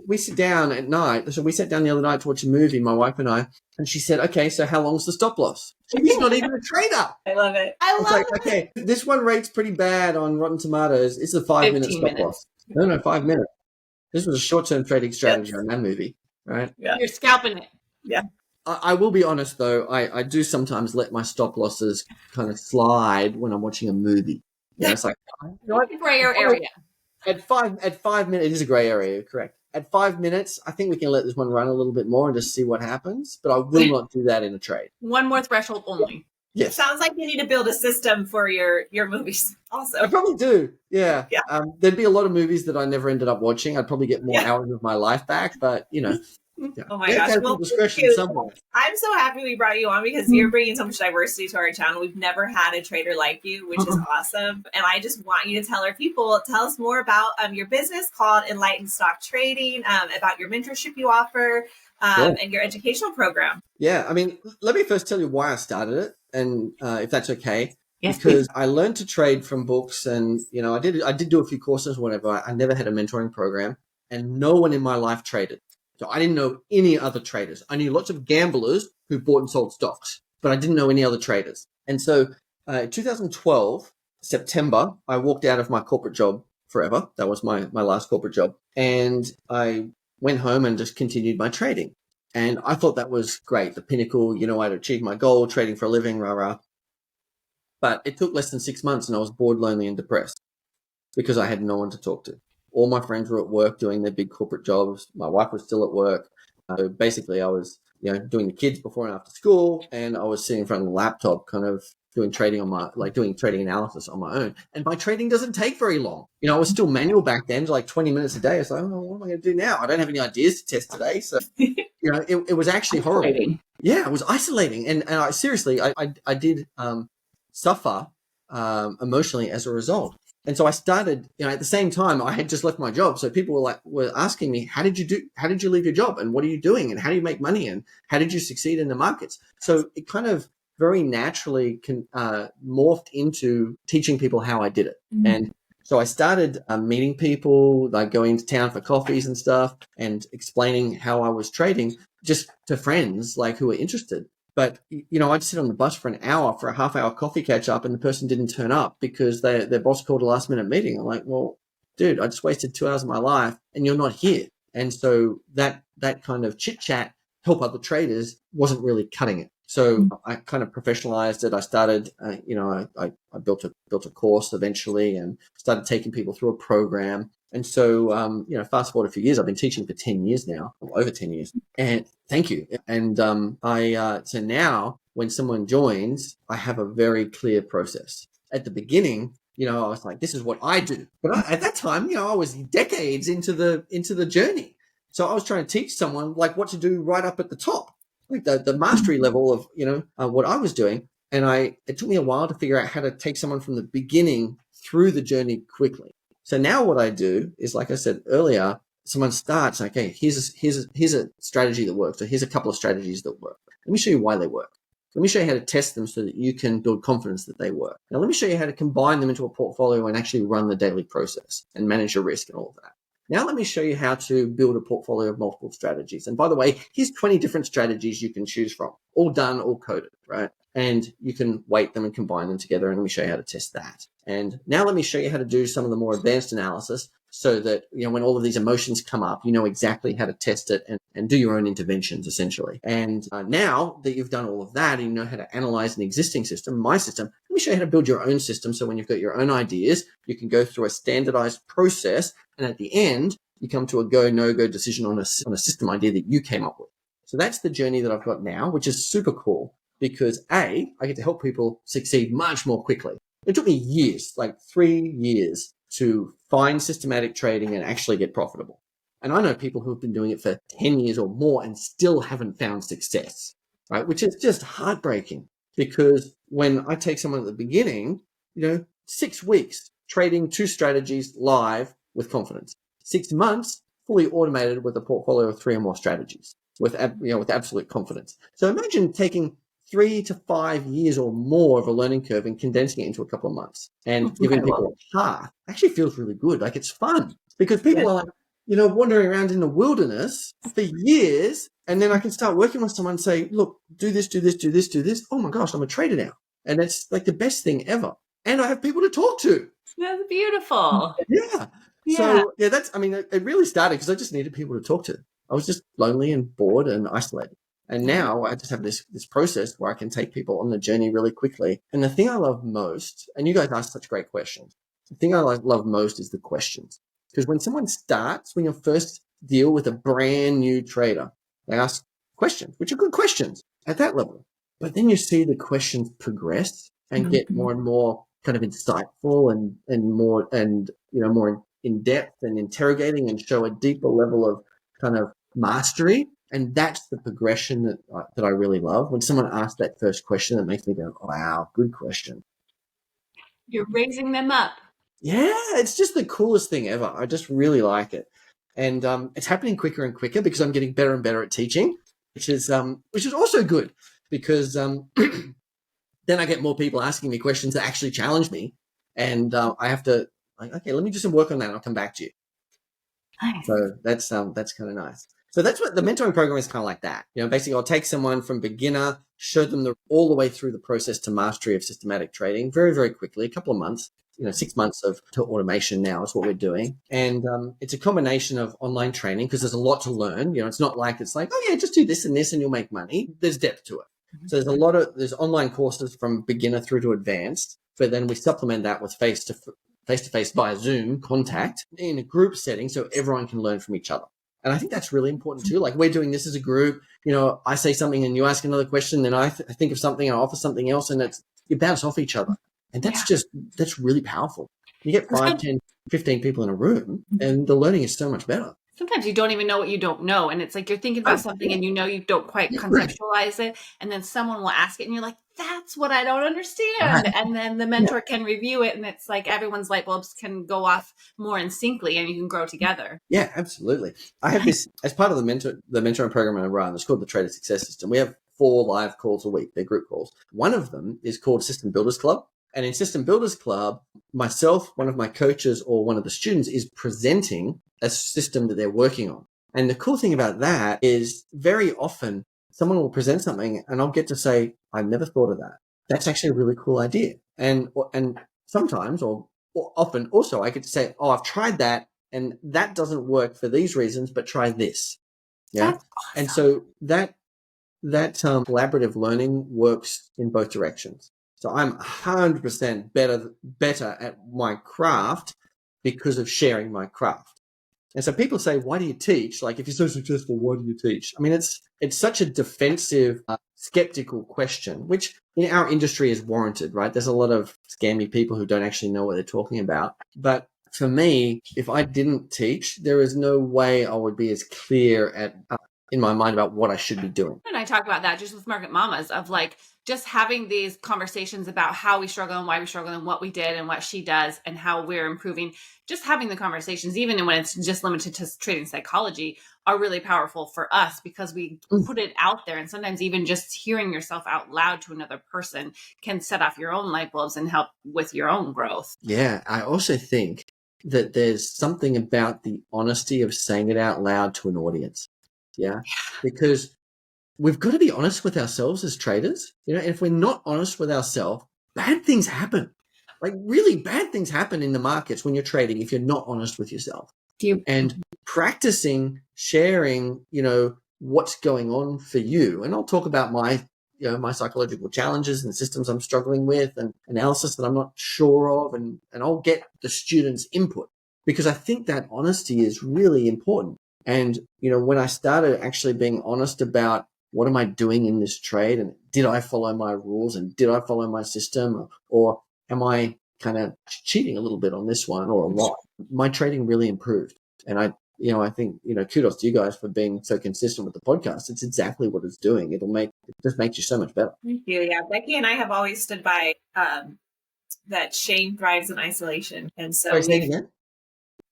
we sit down at night. So we sat down the other night to watch a movie, my wife and I, and she said, okay, so how long's the stop loss? She's not even a trader. I love it. I love it. Okay, this one rates pretty bad on Rotten Tomatoes. It's a 5-minute stop loss. No, 5 minutes. This was a short-term trading strategy on that movie, right? Yeah. You're scalping it. Yeah. I will be honest, though. I do sometimes let my stop losses kind of slide when I'm watching a movie. It's like gray area. At 5 minutes, it is a gray area, correct. At 5 minutes, I think we can let this one run a little bit more and just see what happens. But I will not do that in a trade. One more threshold only. Yes. Sounds like you need to build a system for your movies also. I probably do. Yeah. Yeah. There'd be a lot of movies that I never ended up watching. I'd probably get more hours of my life back, but Yeah. Oh my gosh. Well, discretion somewhere. I'm so happy we brought you on because you're bringing so much diversity to our channel. We've never had a trader like you, which is awesome. And I just want you to tell us more about your business called Enlightened Stock Trading, about your mentorship you offer, and your educational program. Yeah. I mean, let me first tell you why I started it, and if that's okay. Yes, because please. I learned to trade from books, and I did do a few courses, whatever. I never had a mentoring program, and no one in my life traded. So I didn't know any other traders. I knew lots of gamblers who bought and sold stocks, but I didn't know any other traders. And so, 2012 September, I walked out of my corporate job forever. That was my last corporate job, and I went home and just continued my trading. And I thought that was great, the pinnacle. I'd achieved my goal, trading for a living, rah rah. But it took less than 6 months, and I was bored, lonely, and depressed because I had no one to talk to. All my friends were at work doing their big corporate jobs. My wife was still at work. So basically, I was, doing the kids before and after school, and I was sitting in front of the laptop, kind of doing trading doing trading analysis on my own. And my trading doesn't take very long. I was still manual back then, like 20 minutes a day. I was like, oh, what am I going to do now? I don't have any ideas to test today. So, it was actually horrible. Isolating. Yeah, it was isolating. And I seriously, I did suffer emotionally as a result. And so I started, at the same time, I had just left my job. So people were asking me, how did you leave your job? And what are you doing? And how do you make money? And how did you succeed in the markets? So it kind of very naturally morphed into teaching people how I did it. Mm-hmm. And so I started meeting people, like going into town for coffees and stuff, and explaining how I was trading just to friends who were interested. But, I'd sit on the bus for an hour for a half-hour coffee catch-up, and the person didn't turn up because their boss called a last-minute meeting. I'm like, well, dude, I just wasted 2 hours of my life, and you're not here. And so that kind of chit-chat, help other traders, wasn't really cutting it. So I kind of professionalized it. I started, I built a course eventually and started taking people through a program. And so, fast forward a few years, I've been teaching for 10 years now, over 10 years. And thank you. And so now when someone joins, I have a very clear process. At the beginning, I was like, this is what I do. But at that time, I was decades into the journey. So I was trying to teach someone what to do right up at the top, the mastery level of, what I was doing. And it took me a while to figure out how to take someone from the beginning through the journey quickly. So now what I do is, like I said earlier, someone starts, okay, here's a strategy that works, or here's a couple of strategies that work. Let me show you why they work. Let me show you how to test them so that you can build confidence that they work. Now, let me show you how to combine them into a portfolio and actually run the daily process and manage your risk and all of that. Now, let me show you how to build a portfolio of multiple strategies. And by the way, here's 20 different strategies you can choose from, all done, all coded, right? And you can weight them and combine them together. And let me show you how to test that. And now let me show you how to do some of the more advanced analysis so that, when all of these emotions come up, you know exactly how to test it and do your own interventions, essentially. And now that you've done all of that and you know how to analyze an existing system, my system, let me show you how to build your own system. So when you've got your own ideas, you can go through a standardized process. And at the end, you come to a go, no-go decision on a system idea that you came up with. So that's the journey that I've got now, which is super cool because I get to help people succeed much more quickly. It took me years, 3 years, to find systematic trading and actually get profitable. And I know people who've been doing it for 10 years or more and still haven't found success, right? Which is just heartbreaking because when I take someone at the beginning, 6 weeks trading 2 strategies live with confidence, 6 months fully automated with a portfolio of 3 or more strategies with absolute confidence. So imagine taking 3 to 5 years or more of a learning curve and condensing it into a couple of months and giving people a path actually feels really good. It's fun because people are wandering around in the wilderness for years. And then I can start working with someone and say, look, do this, do this, do this, do this. Oh my gosh, I'm a trader now. And it's the best thing ever. And I have people to talk to. That's beautiful. Yeah. So it really started because I just needed people to talk to. I was just lonely and bored and isolated. And now I just have this process where I can take people on the journey really quickly. And the thing I love most, and you guys ask such great questions, the thing I love most is the questions. Because when someone starts, when you first deal with a brand new trader, they ask questions, which are good questions at that level. But then you see the questions progress and get more and more kind of insightful and more more in depth and interrogating and show a deeper level of kind of mastery. And that's the progression that I really love. When someone asks that first question, it makes me go, wow, good question. You're raising them up. Yeah, it's just the coolest thing ever. I just really like it. And it's happening quicker and quicker because I'm getting better and better at teaching, which is also good because then I get more people asking me questions that actually challenge me. And I have to, like, okay, let me do some work on that and I'll come back to you. Nice. So that's kind of nice. So that's what the mentoring program is kind of like that. Basically I'll take someone from beginner, show them all the way through the process to mastery of systematic trading very, very quickly, a couple of months, 6 months to automation now is what we're doing. And it's a combination of online training because there's a lot to learn. It's not like it's like, oh yeah, just do this and this and you'll make money. There's depth to it. So there's online courses from beginner through to advanced, but then we supplement that with face-to-face via Zoom contact in a group setting so everyone can learn from each other. And I think that's really important too. Like we're doing this as a group, I say something and you ask another question, then I think of something and I offer something else and you bounce off each other. And that's really powerful. You get 5, 10, 15 people in a room and the learning is so much better. Sometimes you don't even know what you don't know. And it's like you're thinking about something and you don't quite conceptualize it. And then someone will ask it and you're like, that's what I don't understand. Right. And then the mentor can review it and it's like everyone's light bulbs can go off more in syncly and you can grow together. Yeah, absolutely. I have this as part of the mentoring program I run. It's called the Trader Success System. We have 4 live calls a week. They're group calls. One of them is called System Builders Club. And in System Builders Club, myself, one of my coaches, or one of the students is presenting a system that they're working on. And the cool thing about that is very often someone will present something and I'll get to say, I've never thought of that. That's actually a really cool idea. And sometimes or often also I get to say, oh, I've tried that and that doesn't work for these reasons, but try this. Yeah. That's awesome. And so that collaborative learning works in both directions. So I'm 100% better at my craft because of sharing my craft. And so people say, why do you teach? Like, if you're so successful, why do you teach? I mean, it's such a defensive, skeptical question, which in our industry is warranted, right? There's a lot of scammy people who don't actually know what they're talking about. But for me, if I didn't teach, there is no way I would be as clear in my mind about what I should be doing. And I talk about that just with Market Mamas of like just having these conversations about how we struggle and why we struggle and what we did and what she does and how we're improving. Just having the conversations, even when it's just limited to trading psychology, are really powerful for us because we put it out there. And sometimes even just hearing yourself out loud to another person can set off your own light bulbs and help with your own growth. Yeah, I also think that there's something about the honesty of saying it out loud to an audience. Yeah, because we've got to be honest with ourselves as traders. And if we're not honest with ourselves, bad things happen. Like really bad things happen in the markets when you're trading if you're not honest with yourself. And practicing sharing, what's going on for you. And I'll talk about my psychological challenges and systems I'm struggling with and analysis that I'm not sure of. And I'll get the students' input because I think that honesty is really important. And, when I started actually being honest about what am I doing in this trade and did I follow my rules and did I follow my system or am I kind of cheating a little bit on this one or a lot, my trading really improved. And I think, kudos to you guys for being so consistent with the podcast. It's exactly what it's doing. It just makes you so much better. Thank you. Yeah. Becky and I have always stood by that shame thrives in isolation. And so say it again?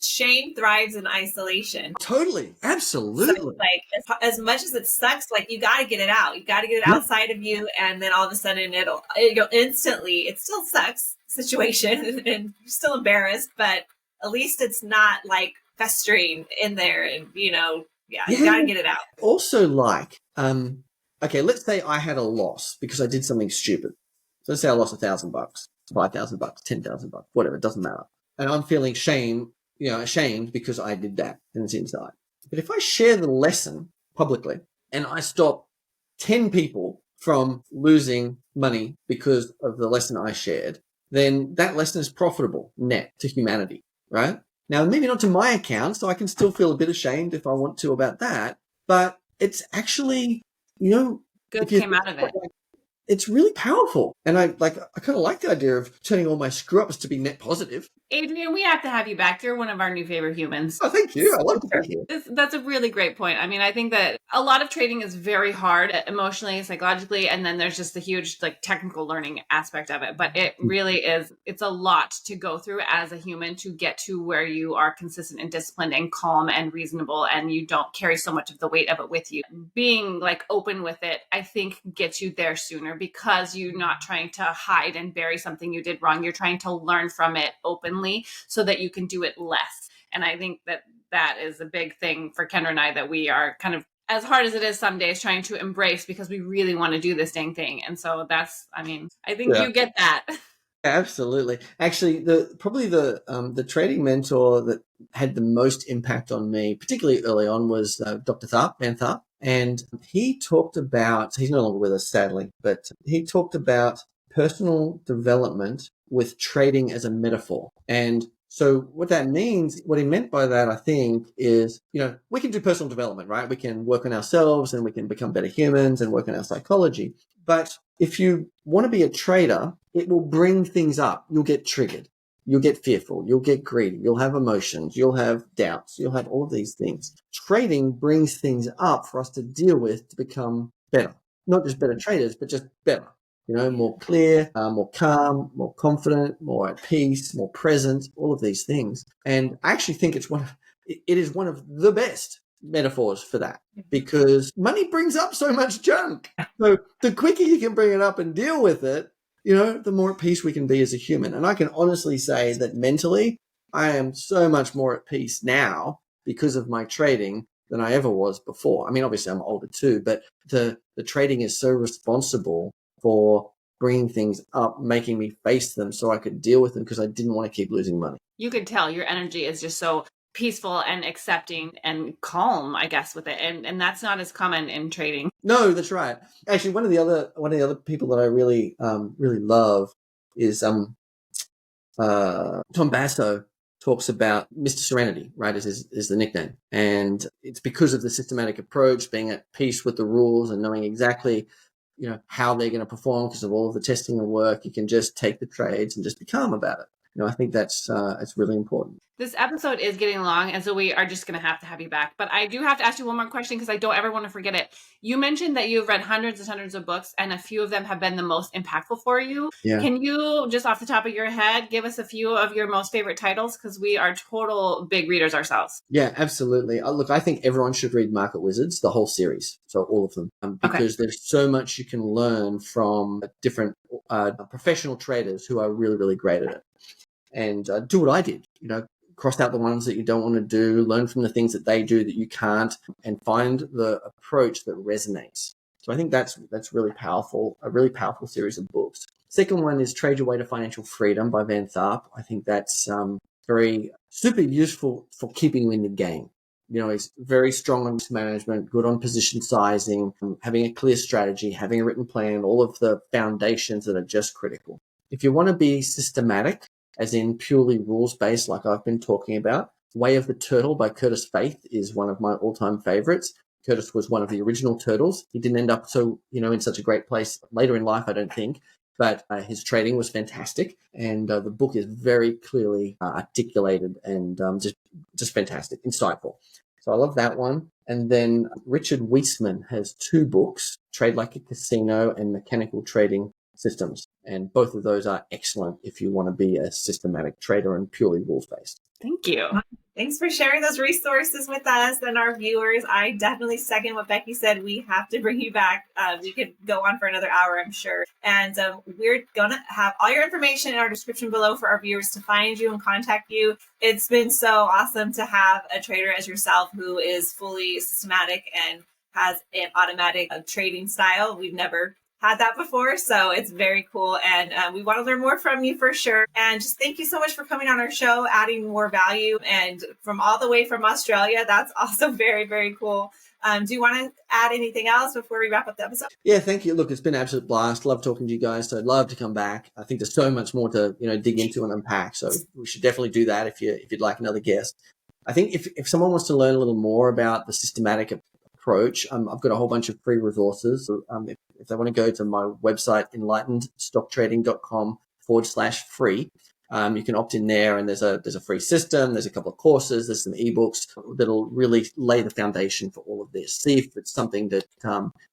Shame thrives in isolation. Totally. Absolutely. So, like, as much as it sucks, like, you got to get it out. You got to get it outside of you. And then all of a sudden it'll instantly, it still sucks situation and you're still embarrassed, but at least it's not like festering in there and, you got to get it out. Also okay, let's say I had a loss because I did something stupid. So let's say I lost $1,000, $5,000, $10,000, whatever, it doesn't matter. And I'm feeling ashamed because I did that and it's inside. But if I share the lesson publicly and I stop 10 people from losing money because of the lesson I shared, then that lesson is profitable net to humanity, right? Now, maybe not to my account, so I can still feel a bit ashamed if I want to about that, but it's actually, good came out of it. It's really powerful. And I kind of like the idea of turning all my screw ups to be net positive. Adrian, we have to have you back. You're one of our new favorite humans. Oh, thank you. I love to be here. That's a really great point. I mean, I think that a lot of trading is very hard emotionally, psychologically, and then there's just the huge like technical learning aspect of it. But it really is, it's a lot to go through as a human to get to where you are consistent and disciplined and calm and reasonable, and you don't carry so much of the weight of it with you. Being like open with it, I think gets you there sooner because you're not trying to hide and bury something you did wrong. You're trying to learn from it openly so that you can do it less. And I think that is a big thing for Kendra and I that we are kind of, as hard as it is some days, trying to embrace because we really want to do this dang thing. And so that's, I mean, I think you get that. Absolutely. Actually, the trading mentor that had the most impact on me, particularly early on, was Dr. Van Tharp. And he talked about, he's no longer with us, sadly, but he talked about personal development with trading as a metaphor. And so what that means, what he meant by that, I think, is, we can do personal development, right? We can work on ourselves and we can become better humans and work on our psychology. But if you want to be a trader, it will bring things up. You'll get triggered. You'll get fearful. You'll get greedy. You'll have emotions. You'll have doubts. You'll have all of these things. Trading brings things up for us to deal with to become better. Not just better traders, but just better. More clear, more calm, more confident, more at peace, more present, all of these things. And I actually think it is one of the best metaphors for that, because money brings up so much junk. So the quicker you can bring it up and deal with it, the more at peace we can be as a human. And I can honestly say that mentally, I am so much more at peace now because of my trading than I ever was before. I mean, obviously I'm older too, but the trading is so responsible for bringing things up, making me face them so I could deal with them because I didn't want to keep losing money. You could tell your energy is just so peaceful and accepting and calm, I guess, with it. And that's not as common in trading. No, that's right. Actually, one of the other people that I really love is Tom Basso. Talks about Mr. Serenity, right, is the nickname. And it's because of the systematic approach, being at peace with the rules and knowing exactly how they're going to perform because of all of the testing and work. You can just take the trades and just be calm about it. I think that's it's really important. This episode is getting long, and so we are just going to have you back. But I do have to ask you one more question because I don't ever want to forget it. You mentioned that you've read hundreds and hundreds of books, and a few of them have been the most impactful for you. Yeah. Can you, just off the top of your head, give us a few of your most favorite titles? Because we are total big readers ourselves. Yeah, absolutely. Look, I think everyone should read Market Wizards, the whole series, so all of them, because there's so much you can learn from different professional traders who are really, really great at it. And do what I did, cross out the ones that you don't want to do, learn from the things that they do that you can't, and find the approach that resonates. So I think that's really powerful, a really powerful series of books. Second one is Trade Your Way to Financial Freedom by Van Tharp. I think that's very super useful for keeping you in the game. He's very strong on risk management, good on position sizing, having a clear strategy, having a written plan, all of the foundations that are just critical. If you want to be systematic, as in purely rules-based, like I've been talking about, Way of the Turtle by Curtis Faith is one of my all-time favorites. Curtis was one of the original turtles. He didn't end up in such a great place later in life, I don't think, but his trading was fantastic. And the book is very clearly articulated and just fantastic, insightful. So I love that one. And then Richard Wiesman has two books, Trade Like a Casino and Mechanical Trading Systems. And both of those are excellent if you want to be a systematic trader and purely rules-based. Thank you. Thanks for sharing those resources with us and our viewers. I definitely second what Becky said. We have to bring you back. We could go on for another hour, I'm sure. And we're going to have all your information in our description below for our viewers to find you and contact you. It's been so awesome to have a trader as yourself who is fully systematic and has an automatic trading style. We've never had that before, so it's very cool, and we want to learn more from you for sure. And just thank you so much for coming on our show, adding more value, and from all the way from Australia. That's also very, very cool. Do you want to add anything else before we wrap up the episode? Yeah, thank you. Look, it's been an absolute blast. Love talking to you guys. So I'd love to come back. I think there's so much more to dig into and unpack. So we should definitely do that if you'd like another guest. I think if someone wants to learn a little more about the systematic approach, I've got a whole bunch of free resources. So, if they want to go to my website, enlightenedstocktrading.com/free, You can opt in there, and there's a free system. There's a couple of courses. There's some ebooks that'll really lay the foundation for all of this. See if it's something that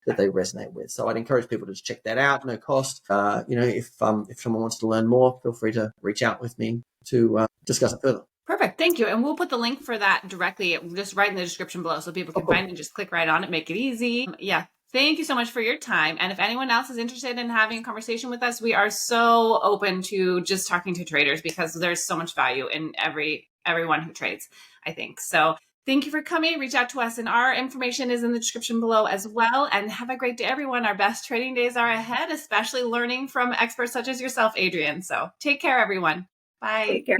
they resonate with. So I'd encourage people to just check that out. No cost. If someone wants to learn more, feel free to reach out with me to discuss it further. Perfect. Thank you. And we'll put the link for that directly just right in the description below so people can find it and just click right on it, make it easy. Yeah. Thank you so much for your time. And if anyone else is interested in having a conversation with us, we are so open to just talking to traders because there's so much value in everyone who trades, I think. So thank you for coming. Reach out to us, and our information is in the description below as well. And have a great day, everyone. Our best trading days are ahead, especially learning from experts such as yourself, Adrian. So take care, everyone. Bye. Take care.